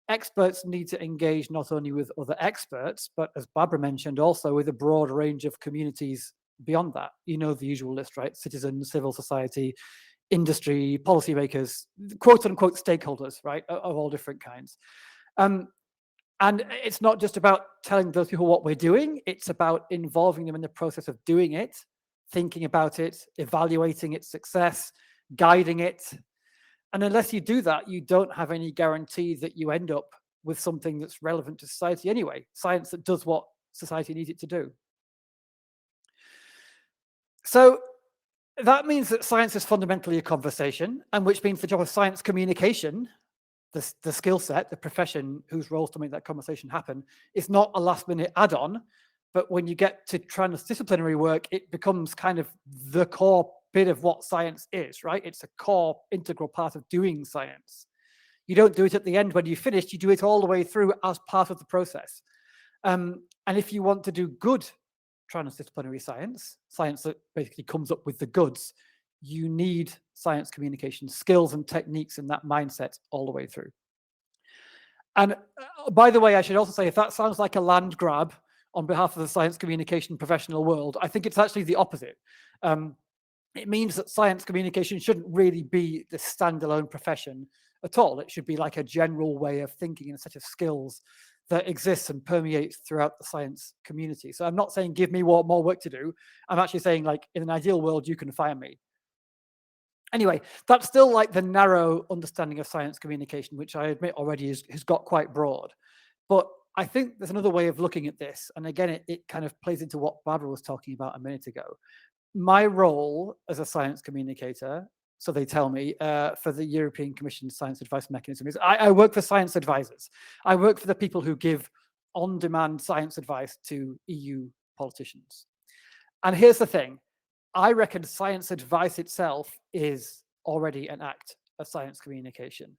D: experts need to engage not only with other experts, but as Barbara mentioned, also with a broad range of communities beyond that. You know the usual list, right? Citizens, civil society, industry, policymakers, quote unquote stakeholders, right, of all different kinds. And it's not just about telling those people what we're doing, it's about involving them in the process of doing it, thinking about it, evaluating its success, guiding it. And unless you do that, you don't have any guarantee that you end up with something that's relevant to society anyway, science that does what society needs it to do. So that means that science is fundamentally a conversation, and which means the job of science communication, the skill set, the profession whose role is to make that conversation happen, is not a last minute add-on, but when you get to transdisciplinary work, it becomes kind of the core bit of what science is, right? It's a core integral part of doing science. You don't do it at the end when you finish, you do it all the way through as part of the process. And if you want to do good transdisciplinary science, science that basically comes up with the goods, you need science communication skills and techniques and that mindset all the way through. And by the way, I should also say, if that sounds like a land grab on behalf of the science communication professional world, I think it's actually the opposite. It means that science communication shouldn't really be the standalone profession at all. It should be like a general way of thinking and a set of skills that exists and permeates throughout the science community. So I'm not saying give me more work to do. I'm actually saying, like, in an ideal world, you can fire me. Anyway, that's still like the narrow understanding of science communication, which I admit already has got quite broad. But I think there's another way of looking at this. And again, it kind of plays into what Barbara was talking about a minute ago. My role as a science communicator, so they tell me, for the European Commission Science Advice Mechanism is I work for science advisors. I work for the people who give on-demand science advice to EU politicians. And here's the thing. I reckon science advice itself is already an act of science communication.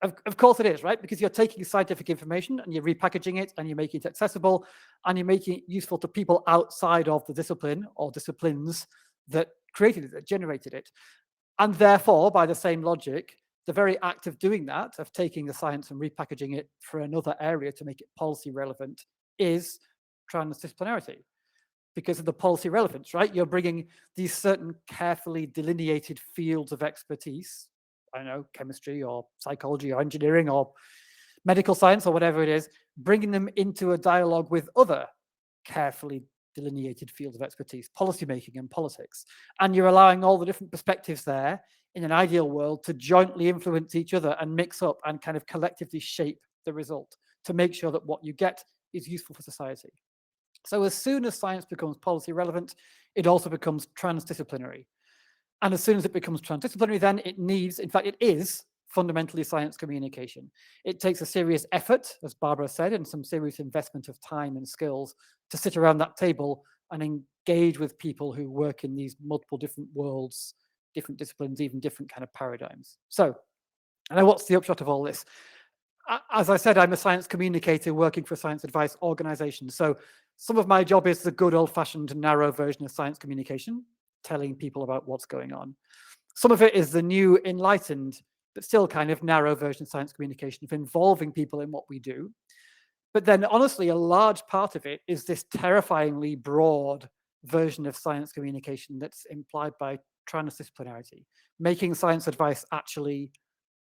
D: Of course it is, right? Because you're taking scientific information and you're repackaging it and you're making it accessible and you're making it useful to people outside of the discipline or disciplines that created it, that generated it. And therefore, by the same logic, the very act of doing that, of taking the science and repackaging it for another area to make it policy relevant, is transdisciplinarity. Because of the policy relevance, right? You're bringing these certain carefully delineated fields of expertise, I don't know, chemistry or psychology or engineering or medical science or whatever it is, bringing them into a dialogue with other carefully delineated fields of expertise, policymaking and politics. And you're allowing all the different perspectives there in an ideal world to jointly influence each other and mix up and kind of collectively shape the result to make sure that what you get is useful for society. So as soon as science becomes policy relevant, it also becomes transdisciplinary. And as soon as it becomes transdisciplinary, then it needs, in fact, it is fundamentally science communication. It takes a serious effort, as Barbara said, and some serious investment of time and skills to sit around that table and engage with people who work in these multiple different worlds, different disciplines, even different kind of paradigms. So, and then what's the upshot of all this? As I said, I'm a science communicator working for a science advice organization. So some of my job is the good old-fashioned narrow version of science communication, telling people about what's going on. Some of it is the new enlightened, but still kind of narrow version of science communication, of involving people in what we do. But then honestly, a large part of it is this terrifyingly broad version of science communication that's implied by transdisciplinarity, making science advice actually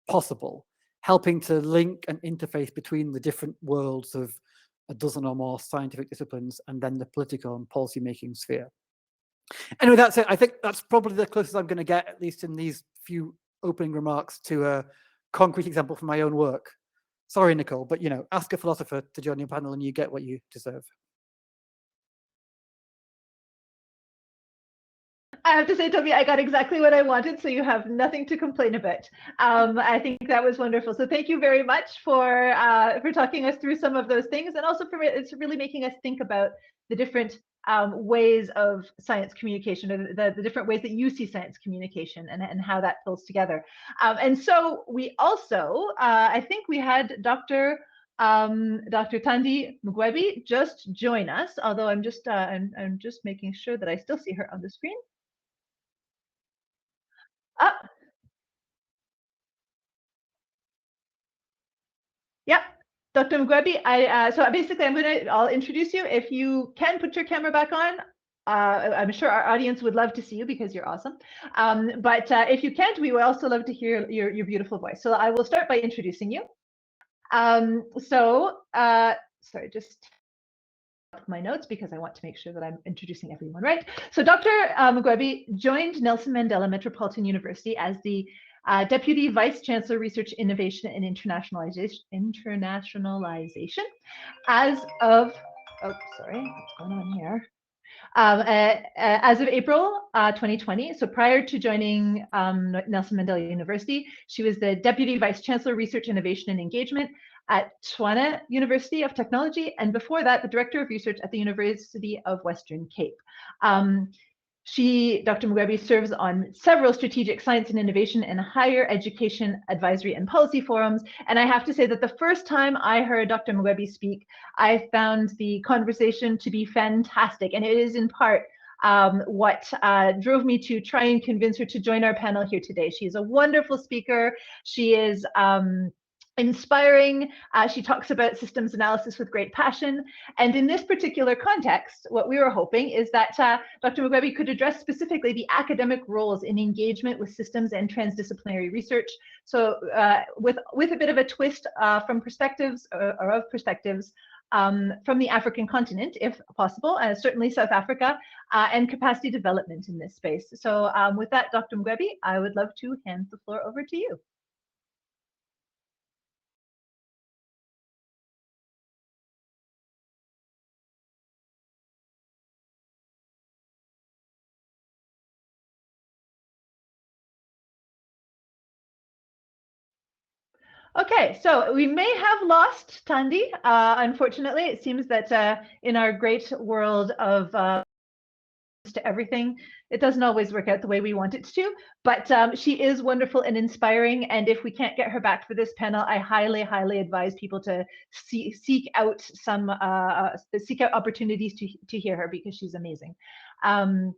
D: possible, helping to link and interface between the different worlds of a dozen or more scientific disciplines and then the political and policy-making sphere. Anyway, that's it. I think that's probably the closest I'm going to get, at least in these few opening remarks, to a concrete example from my own work. Sorry, Nicole, but, you know, ask a philosopher to join your panel and you get what you deserve.
A: I have to say, Toby, I got exactly what I wanted, so you have nothing to complain about. I think that was wonderful. So thank you very much for talking us through some of those things, and also for it's really making us think about the different ways of science communication, or the different ways that you see science communication and how that pulls together. And so we also, I think we had Dr. Thandi Mugwebi just join us, although I'm just making sure that I still see her on the screen. Dr. Mugwebi, so basically I'll introduce you. If you can put your camera back on, I'm sure our audience would love to see you because you're awesome. But if you can't, we would also love to hear your beautiful voice. So I will start by introducing you. Sorry, just my notes because I want to make sure that I'm introducing everyone right. So Dr. Mugwebi joined Nelson Mandela Metropolitan University as the Deputy Vice Chancellor, Research, Innovation, and Internationalization as of, oh, sorry, what's going on here? As of April 2020, so prior to joining Nelson Mandela University, she was the Deputy Vice Chancellor, Research, Innovation, and Engagement at Tshwane University of Technology, and before that, the Director of Research at the University of Western Cape. Dr. Mugwebi, serves on several strategic science and innovation and higher education advisory and policy forums. And I have to say that the first time I heard Dr. Mugwebi speak, I found the conversation to be fantastic. And it is in part what drove me to try and convince her to join our panel here today. She's a wonderful speaker. She is inspiring. She talks about systems analysis with great passion. And in this particular context, what we were hoping is that Dr. Mugwebi could address specifically the academic roles in engagement with systems and transdisciplinary research. So with a bit of a twist from perspectives from the African continent, if possible, certainly South Africa, and capacity development in this space. So with that, Dr. Mugwebi, I would love to hand the floor over to you. Okay, so we may have lost Tandy. Unfortunately, it seems that in our great world of to everything, it doesn't always work out the way we want it to, but she is wonderful and inspiring. And if we can't get her back for this panel, I highly, highly advise people to seek out opportunities to hear her because she's amazing. And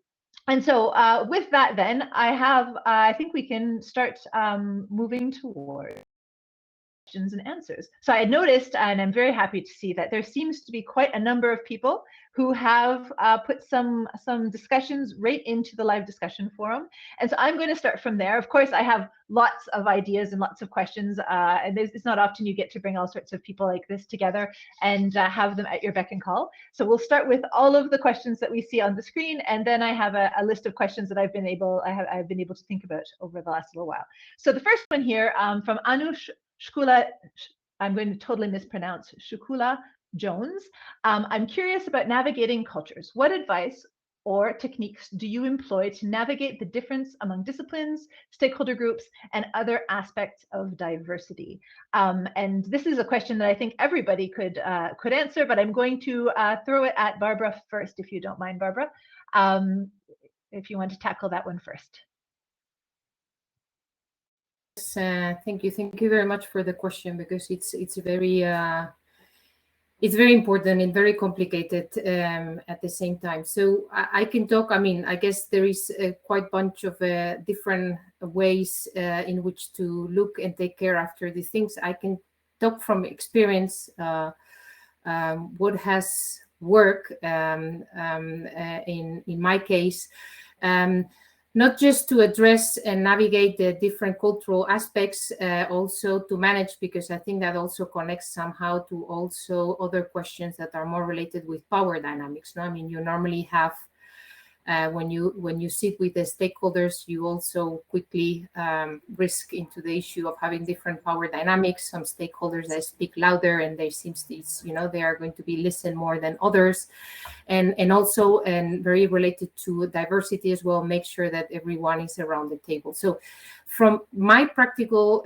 A: so with that, then I think we can start moving toward questions and answers. So I noticed, and I'm very happy to see that there seems to be quite a number of people who have put some discussions right into the live discussion forum. And so I'm going to start from there. Of course, I have lots of ideas and lots of questions, and it's not often you get to bring all sorts of people like this together and have them at your beck and call. So we'll start with all of the questions that we see on the screen, and then I have a list of questions that I've been able to think about over the last little while. So the first one here from Anush Shukula, I'm going to totally mispronounce, Shukula Jones. I'm curious about navigating cultures. What advice or techniques do you employ to navigate the difference among disciplines, stakeholder groups, and other aspects of diversity? And this is a question that I think everybody could answer, but I'm going to throw it at Barbara first, if you don't mind, Barbara, if you want to tackle that one first.
C: Thank you very much for the question, because it's very important and very complicated at the same time. So I can talk. I mean, I guess there is quite a bunch of different ways in which to look and take care after these things. I can talk from experience what has worked in my case. Not just to address and navigate the different cultural aspects, also to manage, because I think that also connects somehow to also other questions that are more related with power dynamics. No? I mean, you normally have, when you sit with the stakeholders, you also quickly risk into the issue of having different power dynamics. Some stakeholders that speak louder, and they they are going to be listened more than others. And also, and very related to diversity as well, make sure that everyone is around the table. So from my practical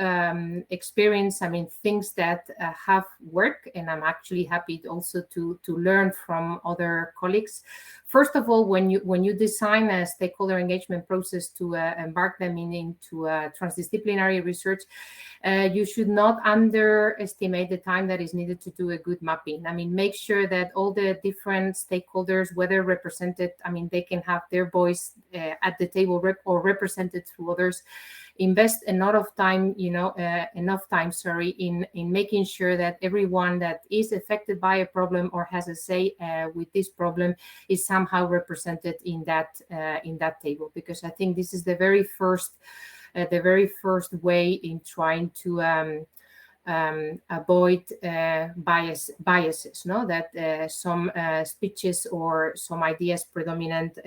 C: experience, I mean, things that have worked, and I'm actually happy also to learn from other colleagues. First of all, when you design a stakeholder engagement process to embark them into transdisciplinary research, you should not underestimate the time that is needed to do a good mapping. I mean, make sure that all the different stakeholders, whether represented, I mean, they can have their voice at the table or represented through others, invest enough time, in making sure that everyone that is affected by a problem or has a say with this problem is somehow represented in that table, because I think this is the very first way in trying to avoid biases, no? That some speeches or some ideas predominant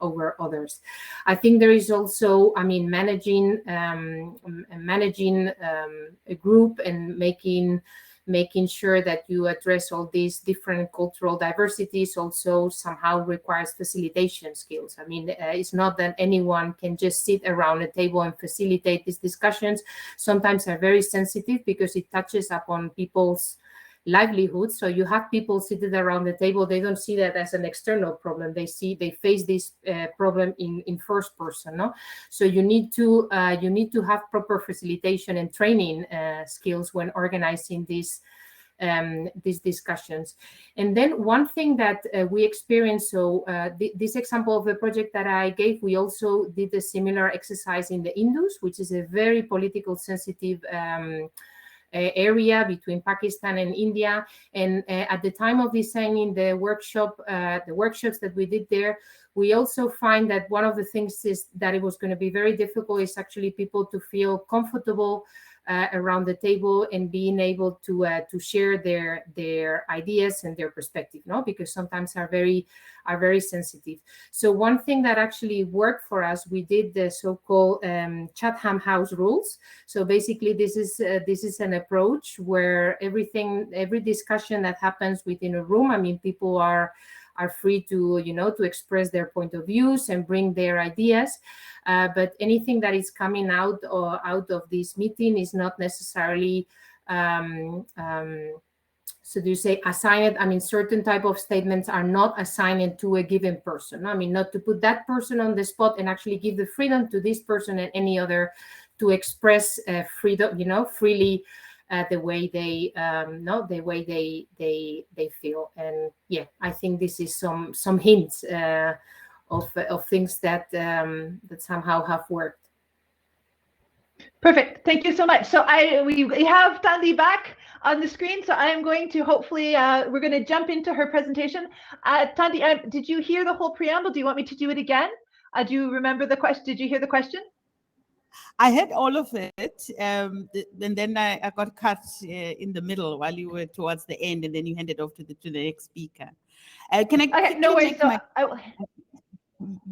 C: over others. I think there is also, I mean, managing a group and making sure that you address all these different cultural diversities also somehow requires facilitation skills. I mean, it's not that anyone can just sit around a table and facilitate these discussions. Sometimes are very sensitive because it touches upon people's livelihood. So you have people seated around the table, they don't see that as an external problem. They face this problem in first person, no? So you need to have proper facilitation and training skills when organizing these discussions. And then one thing that we experienced, so this example of the project that I gave, we also did a similar exercise in the Indus, which is a very political sensitive area between Pakistan and India. And at the time of designing the workshops that we did there, we also find that one of the things is that it was going to be very difficult is actually people to feel comfortable around the table and being able to share their ideas and their perspective, no? Because sometimes are very sensitive. So one thing that actually worked for us, we did the so-called Chatham House rules. So basically, this is an approach where every discussion that happens within a room, I mean, people are free to to express their point of views and bring their ideas, but anything that is coming out of this meeting is not necessarily so do you say assigned? I mean, certain type of statements are not assigned to a given person. I mean, not to put that person on the spot and actually give the freedom to this person and any other to express freedom, freely. The way they they feel. And yeah, I think this is some hints of things that somehow have worked.
A: Perfect. Thank you so much. So we have Tandy back on the screen. So I am going to hopefully we're going to jump into her presentation. Tandy, did you hear the whole preamble? Do you want me to do it again? Do you remember the question? Did you hear the question?
E: I heard all of it, and then I got cut in the middle while you were towards the end, and then you handed off to the next speaker. Can I?
A: Okay, no worries. So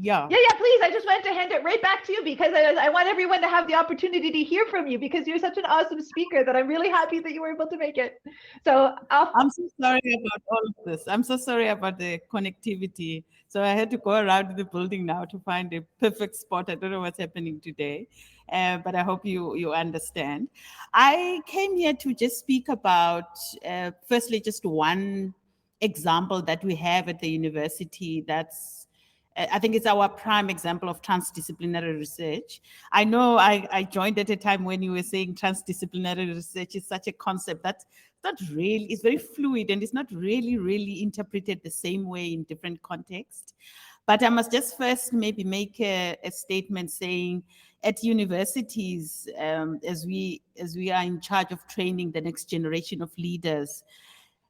E: yeah,
A: please. I just wanted to hand it right back to you because I want everyone to have the opportunity to hear from you because you're such an awesome speaker that I'm really happy that you were able to make it. So
E: I'm so sorry about all of this. I'm so sorry about the connectivity. So I had to go around the building now to find a perfect spot. I don't know what's happening today, but I hope you understand. I came here to just speak about, firstly, just one example that we have at the university that's, I think it's our prime example of transdisciplinary research. I know I joined at a time when you were saying transdisciplinary research is such a concept that's not really, it's very fluid and it's not really interpreted the same way in different contexts. But I must just first maybe make a statement saying at universities, as we are in charge of training the next generation of leaders,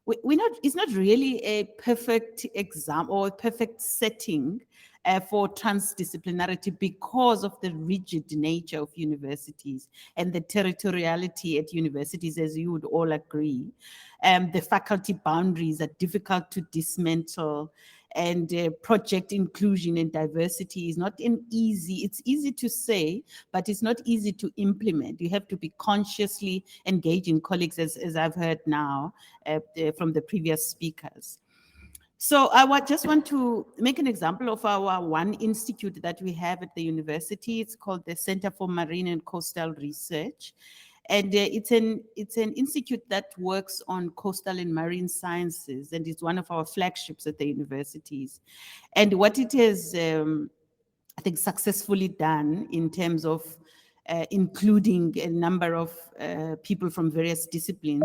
E: it's not really a perfect example or a perfect setting for transdisciplinarity because of the rigid nature of universities and the territoriality at universities, as you would all agree. The faculty boundaries are difficult to dismantle, and project inclusion and diversity is not it's easy to say, but it's not easy to implement. You have to be consciously engaging colleagues, as I've heard now from the previous speakers. So I just want to make an example of our one institute that we have at the university. It's called the Center for Marine and Coastal Research. And it's an institute that works on coastal and marine sciences, and it's one of our flagships at the universities. And what it has, I think, successfully done in terms of including a number of people from various disciplines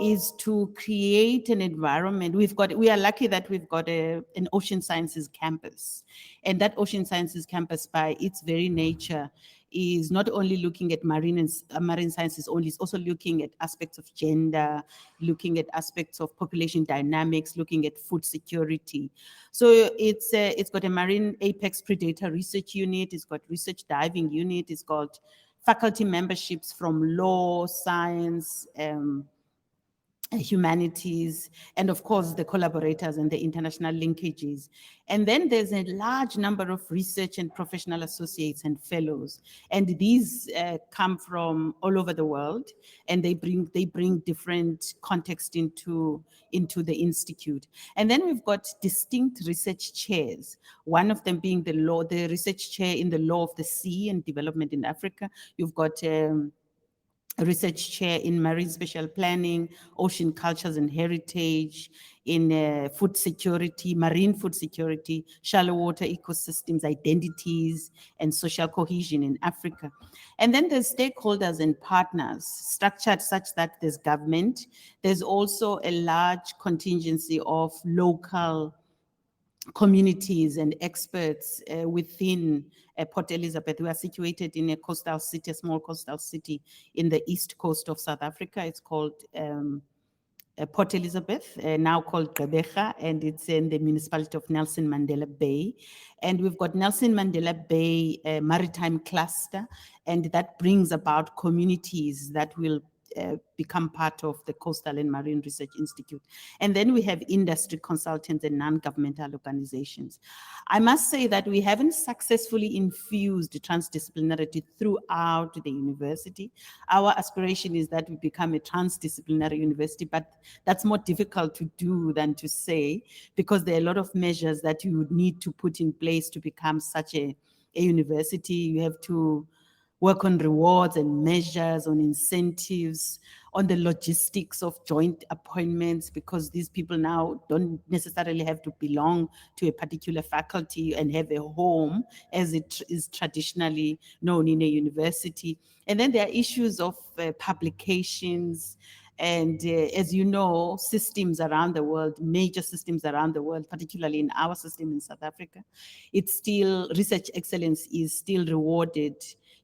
E: is to create an environment. We are lucky that we've got an ocean sciences campus, and that ocean sciences campus, by its very nature, is not only looking at marine sciences only, it's also looking at aspects of gender, looking at aspects of population dynamics, looking at food security. So it's got a marine apex predator research unit, it's got research diving unit, it's got faculty memberships from law, science, humanities, and of course the collaborators and the international linkages. And then there's a large number of research and professional associates and fellows, and these come from all over the world, and they bring different context into the institute. And then we've got distinct research chairs, one of them being the research chair in the law of the sea and development in Africa. You've got a research chair in marine spatial planning, ocean cultures and heritage, in food security, marine food security, shallow water ecosystems, identities, and social cohesion in Africa. And then there's stakeholders and partners structured such that there's government. There's also a large contingency of local communities and experts within Port Elizabeth. We are situated in a coastal city, a small coastal city in the east coast of South Africa. It's called Port Elizabeth, now called Gqeberha, and it's in the municipality of Nelson Mandela Bay. And we've got Nelson Mandela Bay Maritime Cluster, and that brings about communities that will become part of the Coastal and Marine Research Institute. And then we have industry consultants and non-governmental organizations. I must say that we haven't successfully infused transdisciplinarity throughout the university. Our aspiration is that we become a transdisciplinary university, but that's more difficult to do than to say, because there are a lot of measures that you would need to put in place to become such a university. You have to work on rewards and measures, on incentives, on the logistics of joint appointments, because these people now don't necessarily have to belong to a particular faculty and have a home as it is traditionally known in a university. And then there are issues of publications, and as you know, systems around the world, major systems around the world, particularly in our system in South Africa, it's still, research excellence is still rewarded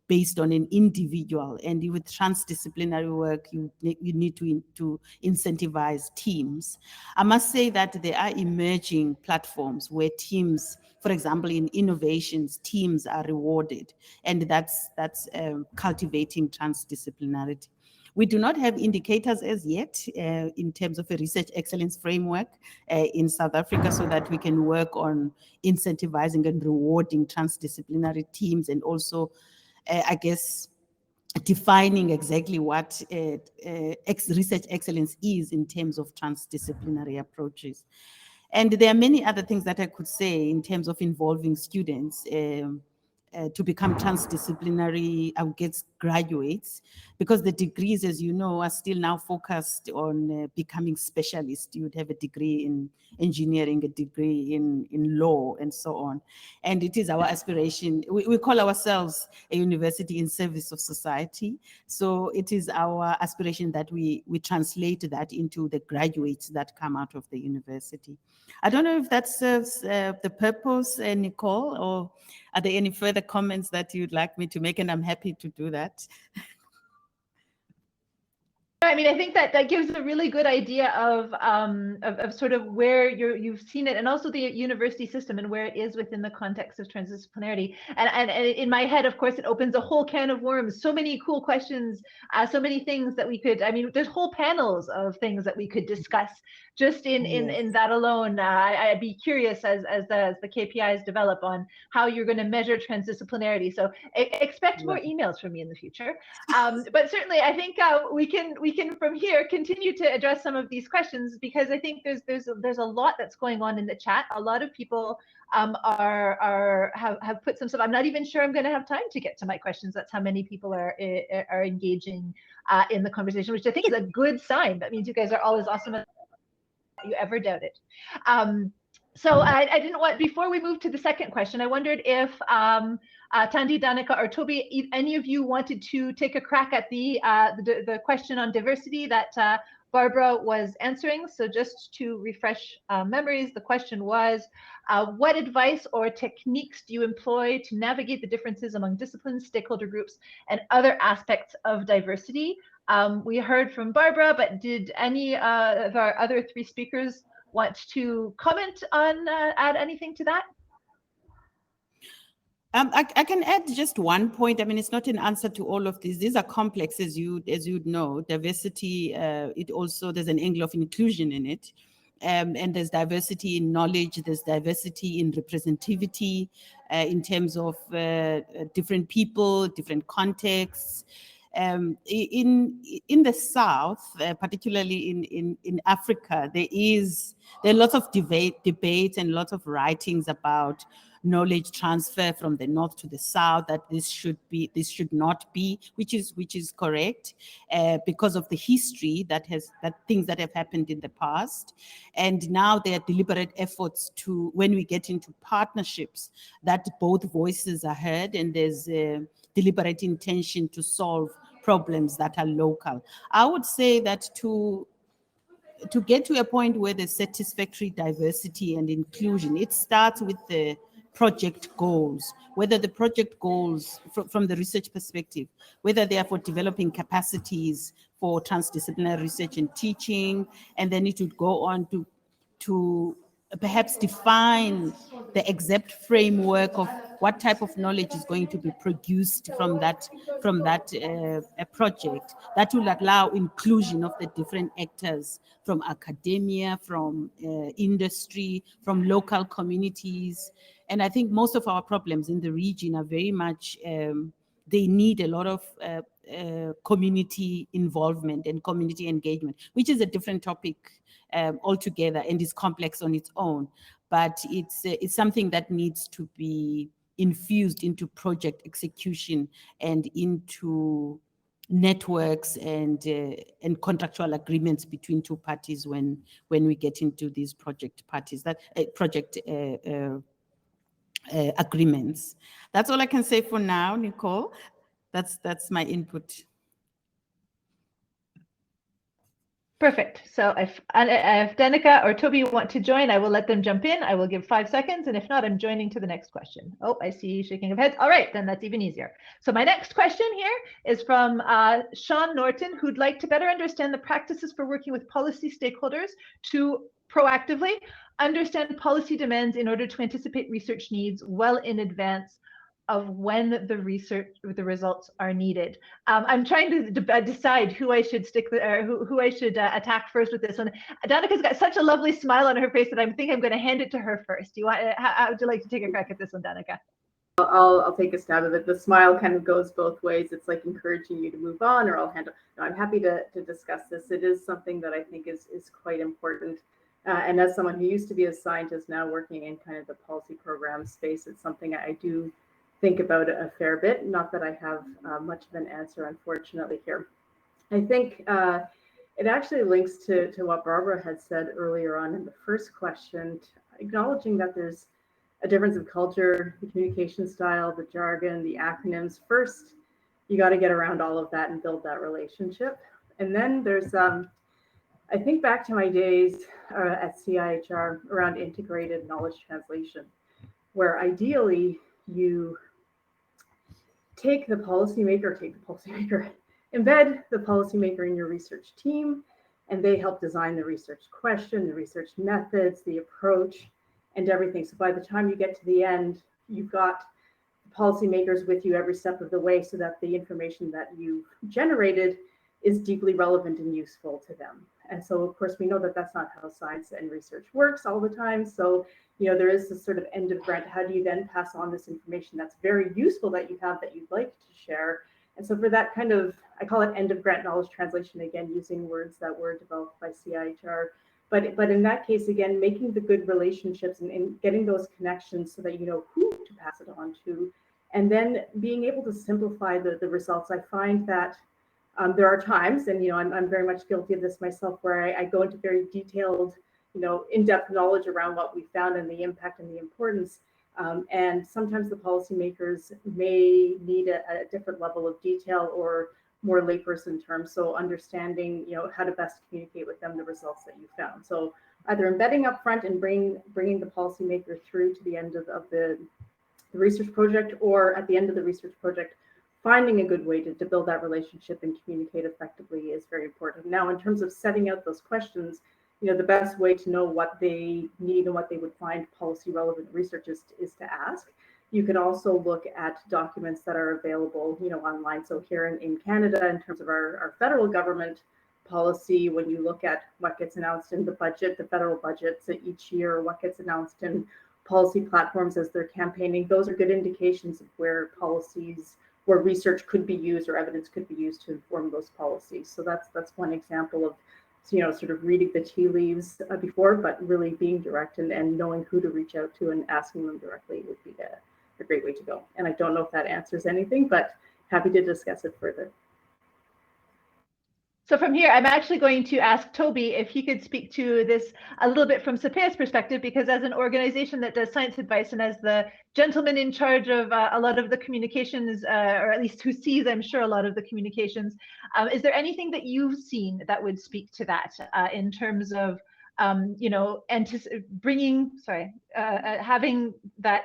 E: based on an individual. And with transdisciplinary work, you need to incentivize teams. I must say that there are emerging platforms where teams, for example, in innovations, teams are rewarded, and that's cultivating transdisciplinarity. We do not have indicators as yet in terms of a research excellence framework in South Africa, so that we can work on incentivizing and rewarding transdisciplinary teams, and also I guess, defining exactly what research excellence is in terms of transdisciplinary approaches. And there are many other things that I could say in terms of involving students to become transdisciplinary, I guess, graduates, because the degrees, as you know, are still now focused on becoming specialists. You would have a degree in engineering, a degree in law, and so on. And it is our aspiration. We call ourselves a university in service of society. So it is our aspiration that we translate that into the graduates that come out of the university. I don't know if that serves the purpose, Nicole, or are there any further comments that you'd like me to make? And I'm happy to do that.
A: I mean, I think that gives a really good idea of sort of where you've seen it, and also the university system and where it is within the context of transdisciplinarity. And in my head, of course, it opens a whole can of worms. So many cool questions, so many things that we could. I mean, there's whole panels of things that we could discuss just in that alone. I'd be curious as the KPIs develop on how you're going to measure transdisciplinarity. So expect more emails from me in the future. But certainly, I think we can from here continue to address some of these questions, because I think there's a lot that's going on in the chat. A lot of people have put some stuff. I'm not even sure I'm going to have time to get to my questions. That's how many people are engaging in the conversation, which I think is a good sign. That means you guys are all as awesome as you ever doubted. So I didn't want, before we move to the second question, I wondered if Thandi, Danica, or Toby, any of you wanted to take a crack at the question on diversity that Barbara was answering. So just to refresh memories, the question was, what advice or techniques do you employ to navigate the differences among disciplines, stakeholder groups, and other aspects of diversity? We heard from Barbara, but did any of our other three speakers want to comment on, add anything to that?
E: I can add just one point. I mean, it's not an answer to all of these. These are complex, as you'd know. Diversity, there's an angle of inclusion in it. And there's diversity in knowledge, there's diversity in representativity, in terms of different people, different contexts. In the South, particularly in Africa, there are lots of debate and lots of writings about knowledge transfer from the North to the South, that this should not be, which is correct, because of the history that things that have happened in the past. And now there are deliberate efforts to, when we get into partnerships, that both voices are heard and there's a deliberate intention to solve problems that are local. I would say that to get to a point where there's satisfactory diversity and inclusion, it starts with the project goals, whether the project goals from the research perspective, whether they are for developing capacities for transdisciplinary research and teaching, and then it would go on to perhaps define the exact framework of what type of knowledge is going to be produced from that project. That will allow inclusion of the different actors from academia, from industry, from local communities. And I think most of our problems in the region are very much, they need a lot of community involvement and community engagement, which is a different topic altogether and is complex on its own. But it's something that needs to be infused into project execution and into networks and contractual agreements between two parties when we get into these project agreements. That's all I can say for now, Nicole. That's my input.
A: Perfect. So if Danica or Toby want to join, I will let them jump in. I will give 5 seconds. And if not, I'm joining to the next question. Oh, I see shaking of heads. All right, then that's even easier. So my next question here is from Sean Norton, who'd like to better understand the practices for working with policy stakeholders to proactively understand policy demands in order to anticipate research needs well in advance of when the results are needed. I'm trying to decide who I should stick with, or who I should attack first with this one. Danica's got such a lovely smile on her face that I think I'm going to hand it to her first. How would you like to take a crack at this one, Danica?
B: I'll take a stab at it. The smile kind of goes both ways. It's like encouraging you to move on, or I'll handle. No, I'm happy to discuss this. It is something that I think is quite important. And as someone who used to be a scientist, now working in kind of the policy program space, it's something I do think about a fair bit. Not that I have much of an answer, unfortunately, here. I think it actually links to what Barbara had said earlier on in the first question, acknowledging that there's a difference of culture, the communication style, the jargon, the acronyms. First, you got to get around all of that and build that relationship. And then there's, I think back to my days at CIHR around integrated knowledge translation, where ideally you take the policymaker, embed the policymaker in your research team, and they help design the research question, the research methods, the approach, and everything. So by the time you get to the end, you've got policymakers with you every step of the way so that the information that you've generated is deeply relevant and useful to them. And so, of course, we know that that's not how science and research works all the time. So, there is this sort of end of grant. How do you then pass on this information that's very useful that you have that you'd like to share? And so for that kind of, I call it end of grant knowledge translation, again, using words that were developed by CIHR. But in that case, again, making the good relationships and getting those connections so that you know who to pass it on to, and then being able to simplify the results. I find that there are times, and I'm very much guilty of this myself, where I go into very detailed, in-depth knowledge around what we found and the impact and the importance. And sometimes the policymakers may need a different level of detail or more layperson terms. So understanding, how to best communicate with them the results that you found. So either embedding up front and bringing the policymaker through to the end of the research project, or at the end of the research project, finding a good way to build that relationship and communicate effectively is very important. Now, in terms of setting out those questions, the best way to know what they need and what they would find policy relevant research is to ask. You can also look at documents that are available, online. So here in Canada, in terms of our federal government policy, when you look at what gets announced in the budget, the federal budgets each year, what gets announced in policy platforms as they're campaigning, those are good indications of where research could be used or evidence could be used to inform those policies. So that's one example of, sort of reading the tea leaves before, but really being direct and knowing who to reach out to and asking them directly would be a great way to go. And I don't know if that answers anything, but happy to discuss it further.
A: So from here, I'm actually going to ask Toby if he could speak to this a little bit from CSPC's perspective, because as an organization that does science advice and as the gentleman in charge of a lot of the communications, or at least who sees, I'm sure, a lot of the communications, is there anything that you've seen that would speak to that in terms of, having that,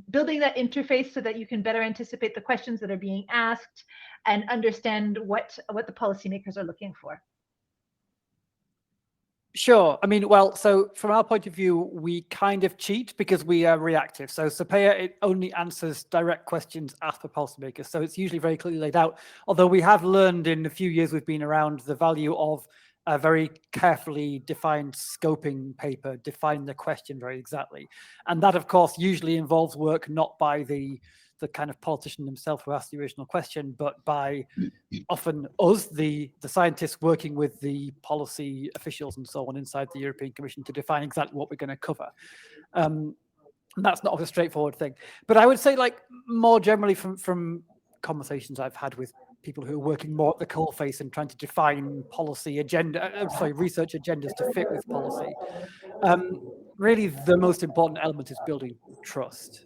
A: building that interface so that you can better anticipate the questions that are being asked and understand what the policymakers are looking for?
D: Sure. I mean, well, so from our point of view, we kind of cheat because we are reactive. So CSPC, it only answers direct questions asked by policymakers. So it's usually very clearly laid out. Although we have learned in the few years we've been around the value of a very carefully defined scoping paper, define the question very exactly. And that, of course, usually involves work not by the kind of politician himself who asked the original question, but by often us, the scientists working with the policy officials and so on inside the European Commission to define exactly what we're going to cover. And that's not a straightforward thing. But I would say, like, more generally from conversations I've had with people who are working more at the coalface and trying to define research agendas to fit with policy. Really, the most important element is building trust.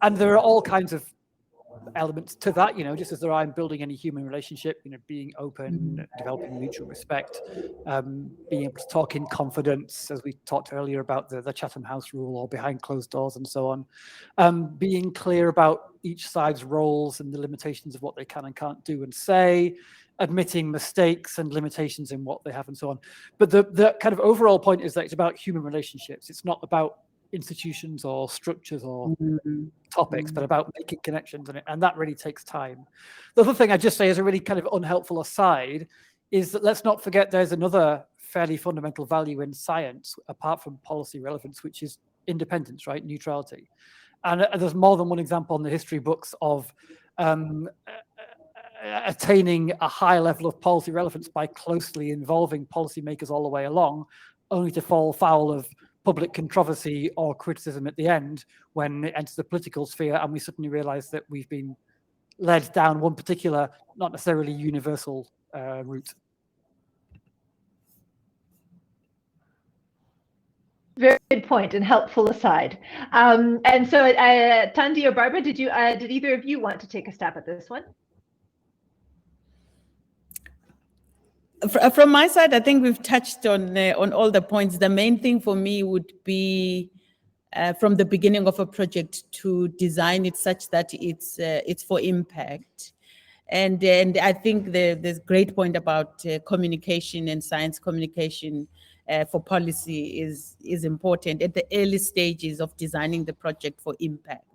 D: And there are all kinds of elements to that, just as there are in building any human relationship, being open, developing mutual respect, being able to talk in confidence, as we talked earlier about the Chatham House rule, or behind closed doors and so on, being clear about each side's roles and the limitations of what they can and can't do and say, admitting mistakes and limitations in what they have and so on. But the kind of overall point is that it's about human relationships. It's not about institutions or structures or topics, but about making connections, and that really takes time. The other thing I just say as a really kind of unhelpful aside is that let's not forget there's another fairly fundamental value in science apart from policy relevance, which is independence, right? Neutrality. And there's more than one example in the history books of attaining a high level of policy relevance by closely involving policymakers all the way along, only to fall foul of public controversy or criticism at the end when it enters the political sphere and we suddenly realize that we've been led down one particular, not necessarily universal route.
A: Very good point and helpful aside. And so Tandy or Barbara, did either of you want to take a stab at this one?
E: From my side, I think we've touched on all the points. The main thing for me would be from the beginning of a project to design it such that it's for impact. And I think the great point about communication and science communication for policy is important at the early stages of designing the project for impact.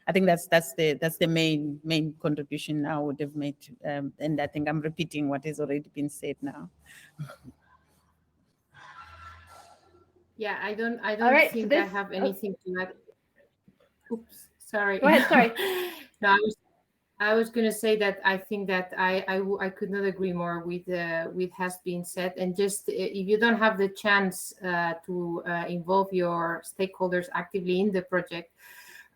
E: I think that's the main contribution I would have made, and I think I'm repeating what has already been said now.
C: Yeah, I don't
A: right,
C: think
A: so
C: I have anything to add. Oops, sorry.
A: Go ahead, sorry.
C: No, I was going to say that I think that I could not agree more with has been said. And just if you don't have the chance to involve your stakeholders actively in the project,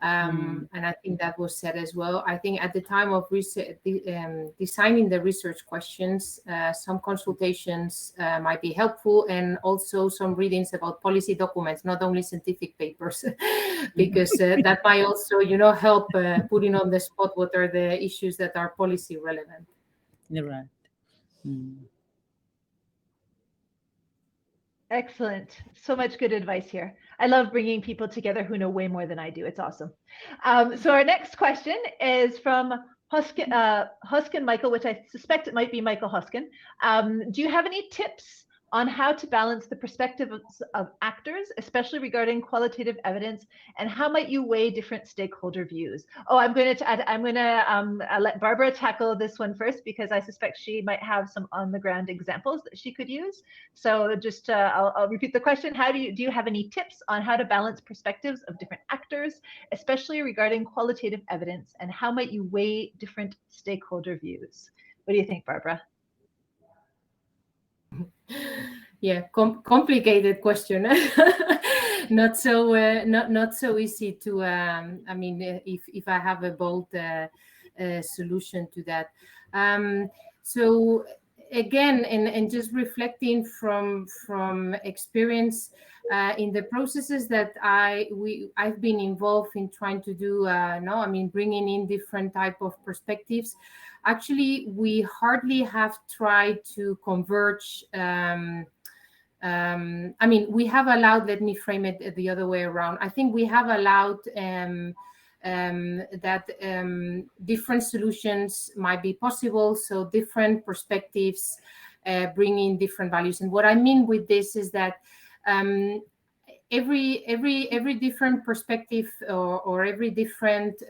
C: and I think that was said as well. I think at the time of designing the research questions, some consultations might be helpful, and also some readings about policy documents, not only scientific papers, because that might also, help putting on the spot what are the issues that are policy relevant.
E: Right.
A: Excellent. So much good advice here. I love bringing people together who know way more than I do. It's awesome. So our next question is from Huskin Michael, which I suspect it might be Michael Huskin. Do you have any tips on how to balance the perspectives of actors, especially regarding qualitative evidence, and how might you weigh different stakeholder views? Oh, I'm going to let Barbara tackle this one first, because I suspect she might have some on-the-ground examples that she could use. So just I'll repeat the question. How do you have any tips on how to balance perspectives of different actors, especially regarding qualitative evidence, and how might you weigh different stakeholder views? What do you think, Barbara?
C: Yeah, complicated question. Not so easy to. I mean, if I have a bold solution to that. So again, and just reflecting from experience in the processes that I've been involved in trying to do. Bringing in different type of perspectives. Actually, we hardly have tried to converge. We have allowed, let me frame it the other way around. I think we have allowed that different solutions might be possible. So different perspectives bringing different values. And what I mean with this is that every different perspective or every different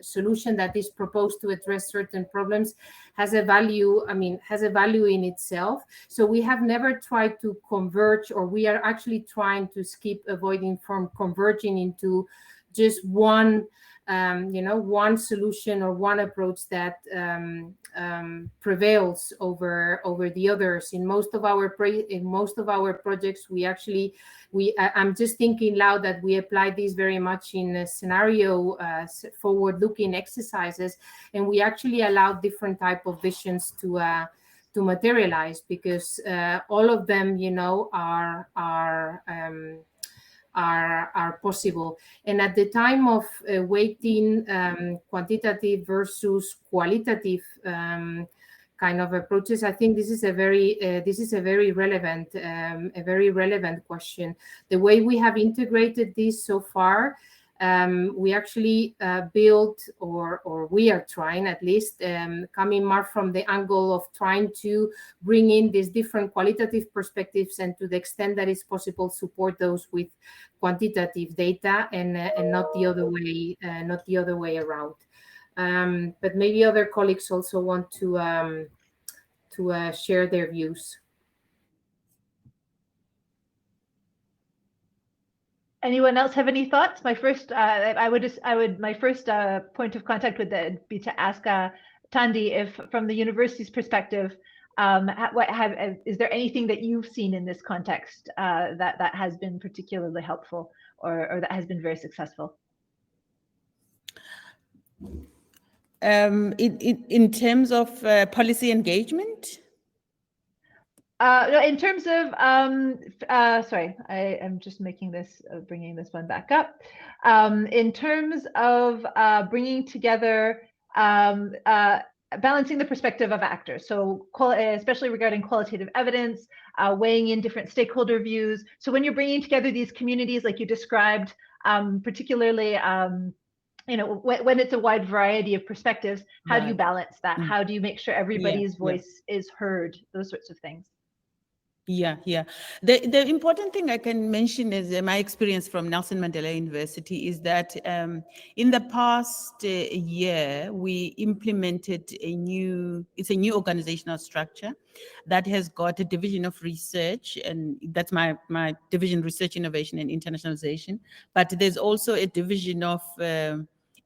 C: solution that is proposed to address certain problems has a value. Has a value in itself. So we have never tried to converge, or we are actually trying to avoiding from converging into just one solution or one approach that prevails over the others. In most of our projects, I'm just thinking loud that we apply this very much in scenario forward-looking exercises, and we actually allow different type of visions to materialize, because all of them, are possible. And at the time of weighting quantitative versus qualitative kind of approaches, I think this is a very relevant question. The way we have integrated this so far, we actually built, or we are trying at least, coming more from the angle of trying to bring in these different qualitative perspectives, and to the extent that it's possible, support those with quantitative data, and not the other way around. But maybe other colleagues also want to share their views.
A: Anyone else have any thoughts? My first, my first point of contact would be to ask Tandi if, from the university's perspective, is there anything that you've seen in this context that has been particularly helpful, or that has been very successful?
E: In terms of policy engagement?
A: No, in terms of, sorry, I am just making this, bringing this one back up. In terms of bringing together, balancing the perspective of actors. So especially regarding qualitative evidence, weighing in different stakeholder views. So when you're bringing together these communities, like you described, particularly, when it's a wide variety of perspectives, how do you balance that? How do you make sure everybody's voice is heard? Those sorts of things.
E: Yeah. The important thing I can mention is my experience from Nelson Mandela University is that in the past year, we implemented a new organizational structure that has got a division of research, and that's my division, Research, Innovation, and Internationalization. But there's also a division of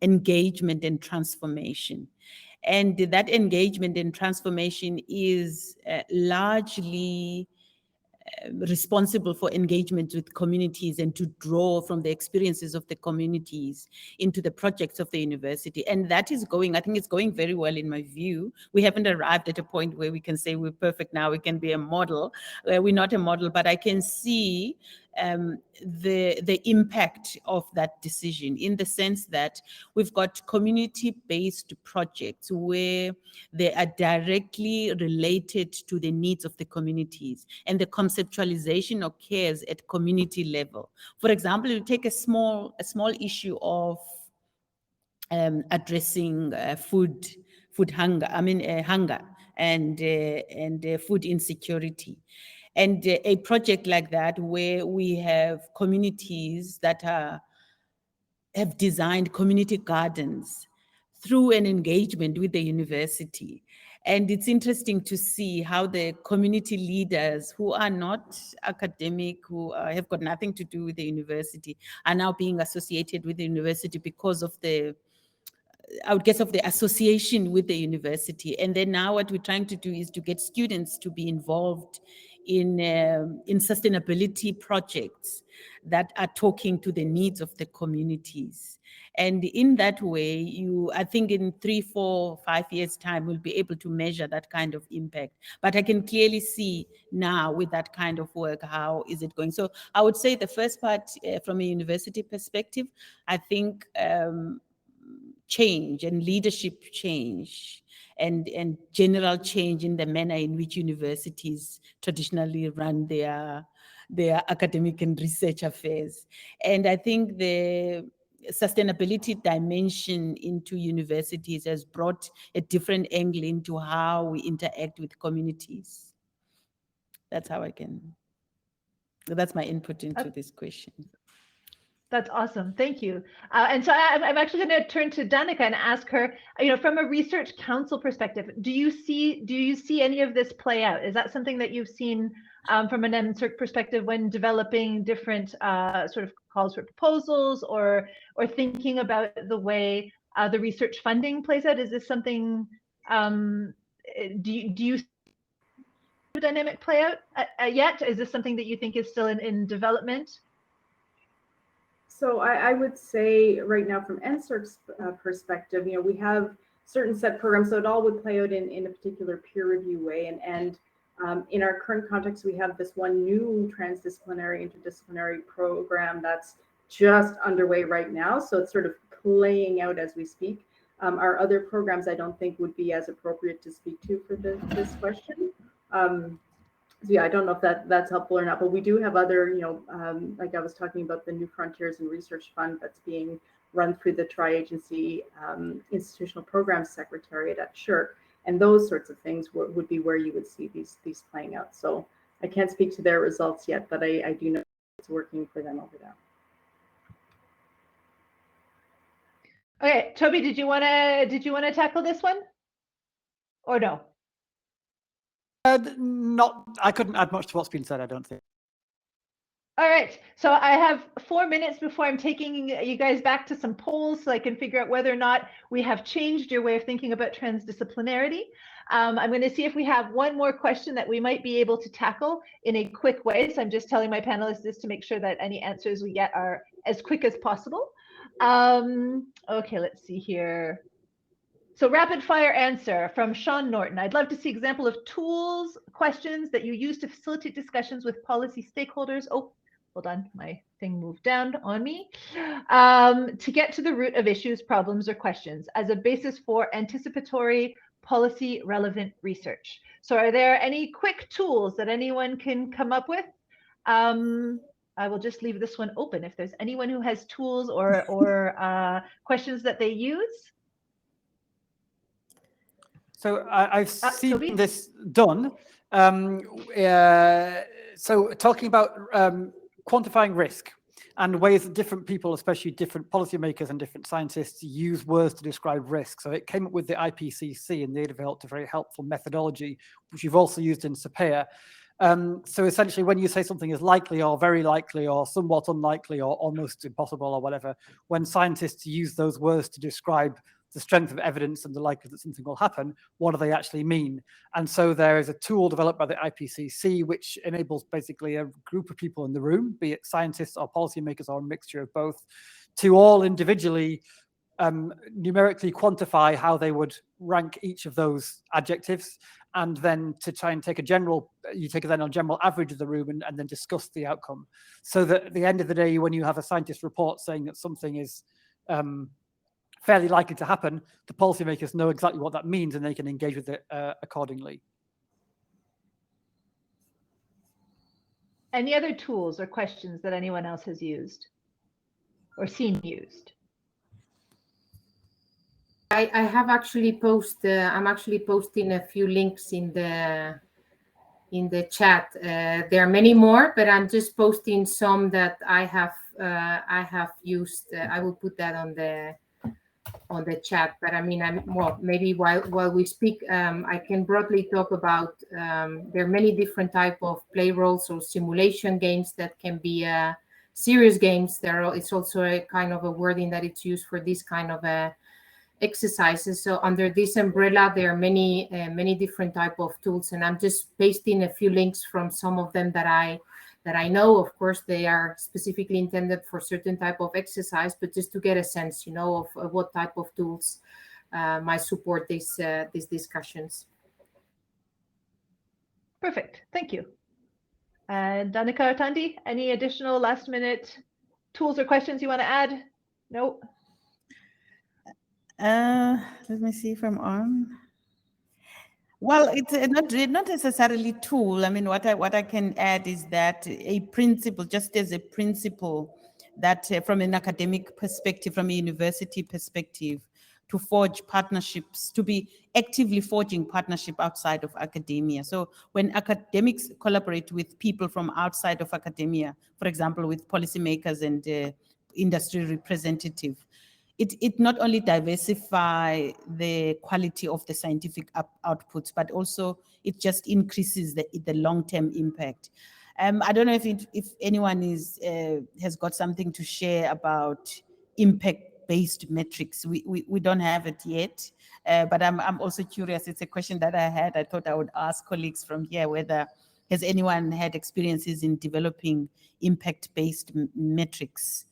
E: engagement and transformation. And that engagement and transformation is largely responsible for engagement with communities and to draw from the experiences of the communities into the projects of the university. And that is going, I think it's going very well in my view. We haven't arrived at a point where we can say we're perfect now, we can be a model. We're not a model, but I can see the impact of that decision, in the sense that we've got community-based projects where they are directly related to the needs of the communities, and the conceptualization occurs at community level. For example, you take a small issue of addressing food hunger. Hunger and food insecurity. And a project like that, where we have communities that have designed community gardens through an engagement with the university. And it's interesting to see how the community leaders who are not academic, who have got nothing to do with the university, are now being associated with the university because of the, I would guess, of the association with the university. And then now what we're trying to do is to get students to be involved in sustainability projects that are talking to the needs of the communities. And in that way, I think in 3, 4, 5 years' time, we'll be able to measure that kind of impact. But I can clearly see now with that kind of work, how is it going? So I would say the first part, from a university perspective, I think change and leadership change and general change in the manner in which universities traditionally run their academic and research affairs. And I think the sustainability dimension into universities has brought a different angle into how we interact with communities. That's my input into this question.
A: That's awesome. Thank you. And so I'm actually going to turn to Danica and ask her, from a research council perspective, do you see any of this play out? Is that something that you've seen from an NSERC perspective when developing different sort of calls for proposals or thinking about the way the research funding plays out? Is this something, do you see the dynamic play out yet? Is this something that you think is still in development?
B: So I would say right now, from NSERC's perspective, we have certain set programs, so it all would play out in a particular peer review way. And in our current context, we have this one new transdisciplinary, interdisciplinary program that's just underway right now. So it's sort of playing out as we speak. Our other programs, I don't think would be as appropriate to speak to for this question. So yeah, I don't know if that's helpful or not, but we do have other, like I was talking about the New Frontiers and Research Fund that's being run through the Tri-Agency Institutional Programs Secretariat at SSHRC, and those sorts of things would be where you would see these playing out. So I can't speak to their results yet, but I do know it's working for them over there.
A: Okay, Toby, did you want to tackle this one, or no?
D: I couldn't add much to what's been said, I don't think.
A: All right, so I have 4 minutes before I'm taking you guys back to some polls so I can figure out whether or not we have changed your way of thinking about transdisciplinarity. I'm going to see if we have one more question that we might be able to tackle in a quick way. So I'm just telling my panelists this to make sure that any answers we get are as quick as possible. Okay, let's see here. So rapid fire answer from Sean Norton. I'd love to see example of tools, questions that you use to facilitate discussions with policy stakeholders. Oh, hold on, my thing moved down on me. To get to the root of issues, problems, or questions as a basis for anticipatory policy relevant research. So are there any quick tools that anyone can come up with? I will just leave this one open if there's anyone who has tools or questions that they use.
D: So I've seen
A: Toby?
D: this done. So talking about quantifying risk and ways that different people, especially different policymakers and different scientists, use words to describe risk. So it came up with the IPCC, and they developed a very helpful methodology, which you've also used in SAPEA. So essentially, when you say something is likely or very likely or somewhat unlikely or almost impossible or whatever, when scientists use those words to describe the strength of evidence and the likelihood that something will happen, what do they actually mean? And so there is a tool developed by the IPCC, which enables basically a group of people in the room, be it scientists or policymakers or a mixture of both, to all individually numerically quantify how they would rank each of those adjectives, and then to try and take a general average of the room and then discuss the outcome. So that at the end of the day, when you have a scientist report saying that something is fairly likely to happen, the policymakers know exactly what that means and they can engage with it accordingly.
A: Any other tools or questions that anyone else has used or seen used?
C: I have actually I'm actually posting a few links in the chat. There are many more, but I'm just posting some that I have used. I will put that on the chat. But I mean, maybe while we speak, I can broadly talk about there are many different type of play roles or simulation games that can be serious games. It's also a kind of a wording that it's used for this kind of exercises. So under this umbrella, there are many different type of tools, and I'm just pasting a few links from some of them that I know. Of course, they are specifically intended for certain type of exercise, but just to get a sense, of what type of tools might support these discussions.
A: Perfect, thank you. And Danica or Tandi, any additional last minute tools or questions you want to add? No.
E: Let me see if I'm on. Well, it's not necessarily tool. I mean, what I can add is that a principle, just as a principle, that from an academic perspective, from a university perspective, to forge partnerships, to be actively forging partnership outside of academia. So when academics collaborate with people from outside of academia, for example, with policymakers and industry representative, it not only diversify the quality of the scientific outputs, but also it just increases the long-term impact. I don't know if anyone has got something to share about impact-based metrics. We don't have it yet, but I'm also curious. It's a question that I had. I thought I would ask colleagues from here whether has anyone had experiences in developing impact-based metrics,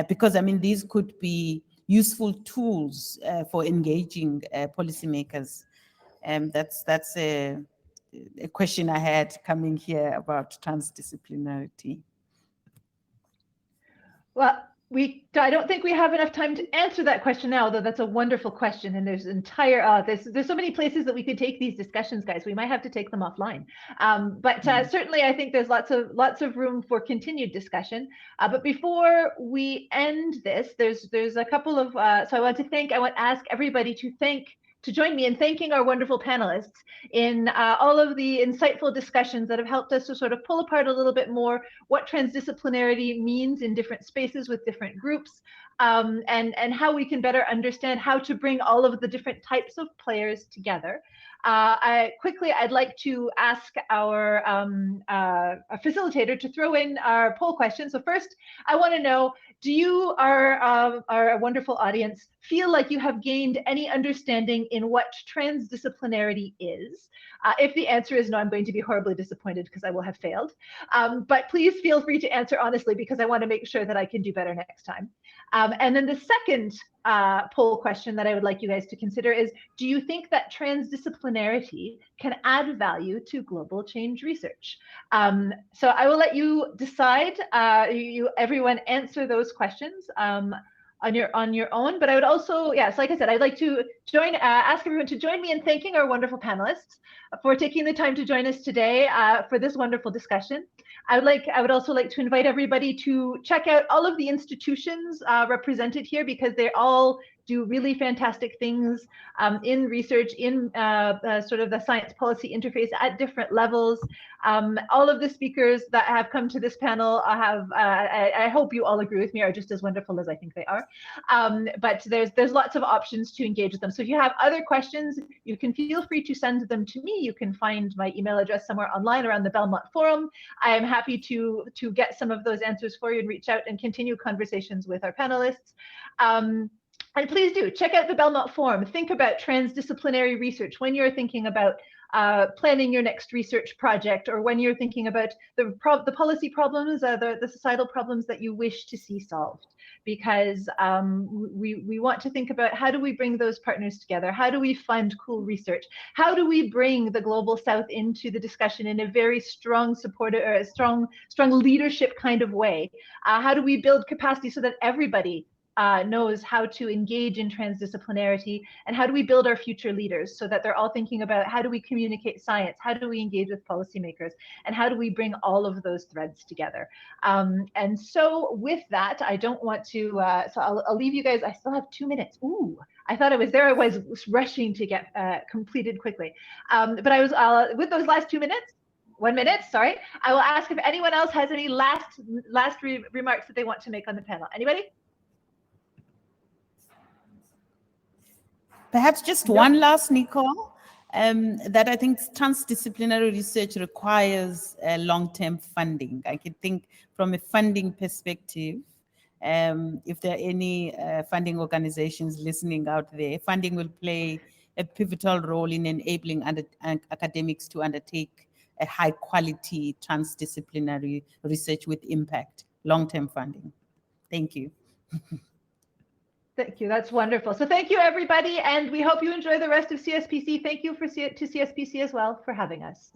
E: because I mean these could be useful tools for engaging policymakers. That's a question I had coming here about transdisciplinarity.
A: Well, I don't think we have enough time to answer that question now, though that's a wonderful question. And there's there's so many places that we could take these discussions, guys. We might have to take them offline. Certainly, I think there's lots of room for continued discussion. But before we end this, there's a couple of so I want to ask everybody to join me in thanking our wonderful panelists in all of the insightful discussions that have helped us to sort of pull apart a little bit more what transdisciplinarity means in different spaces with different groups, and how we can better understand how to bring all of the different types of players together. I'd like to ask our facilitator to throw in our poll question. So first, I want to know, do you, our wonderful audience, feel like you have gained any understanding in what transdisciplinarity is? If the answer is no, I'm going to be horribly disappointed because I will have failed. But please feel free to answer honestly, because I want to make sure that I can do better next time. And then the second poll question that I would like you guys to consider is, do you think that transdisciplinarity can add value to global change research? So I will let you decide, everyone answer those questions on your own. But I would also, so like I said, I'd like to ask everyone to join me in thanking our wonderful panelists for taking the time to join us today for this wonderful discussion. I would also like to invite everybody to check out all of the institutions represented here, because they all do really fantastic things in research, in sort of the science policy interface at different levels. All of the speakers that have come to this panel I hope you all agree with me, are just as wonderful as I think they are. But there's lots of options to engage with them. So if you have other questions, you can feel free to send them to me. You can find my email address somewhere online around the Belmont Forum. I am happy to get some of those answers for you and reach out and continue conversations with our panelists. And please do check out the Belmont Forum. Think about transdisciplinary research when you're thinking about planning your next research project, or when you're thinking about the policy problems, the societal problems that you wish to see solved. Because we want to think about, how do we bring those partners together? How do we fund cool research? How do we bring the Global South into the discussion in a very strong supportive, or a strong leadership kind of way? How do we build capacity so that everybody knows how to engage in transdisciplinarity? And how do we build our future leaders so that they're all thinking about, how do we communicate science? How do we engage with policymakers? And how do we bring all of those threads together? And so with that, I don't want to, so I'll leave you guys. I still have 2 minutes. Ooh, I thought I was there. I was rushing to get completed quickly. But I was, with those last 2 minutes, 1 minute, sorry, I will ask if anyone else has any last remarks that they want to make on the panel. Anybody?
E: Perhaps just one last, Nicole, that I think transdisciplinary research requires long-term funding. I can think from a funding perspective, if there are any funding organizations listening out there, funding will play a pivotal role in enabling academics to undertake a high-quality transdisciplinary research with impact, long-term funding. Thank you.
A: Thank you. That's wonderful. So thank you, everybody. And we hope you enjoy the rest of CSPC. Thank you to CSPC as well for having us.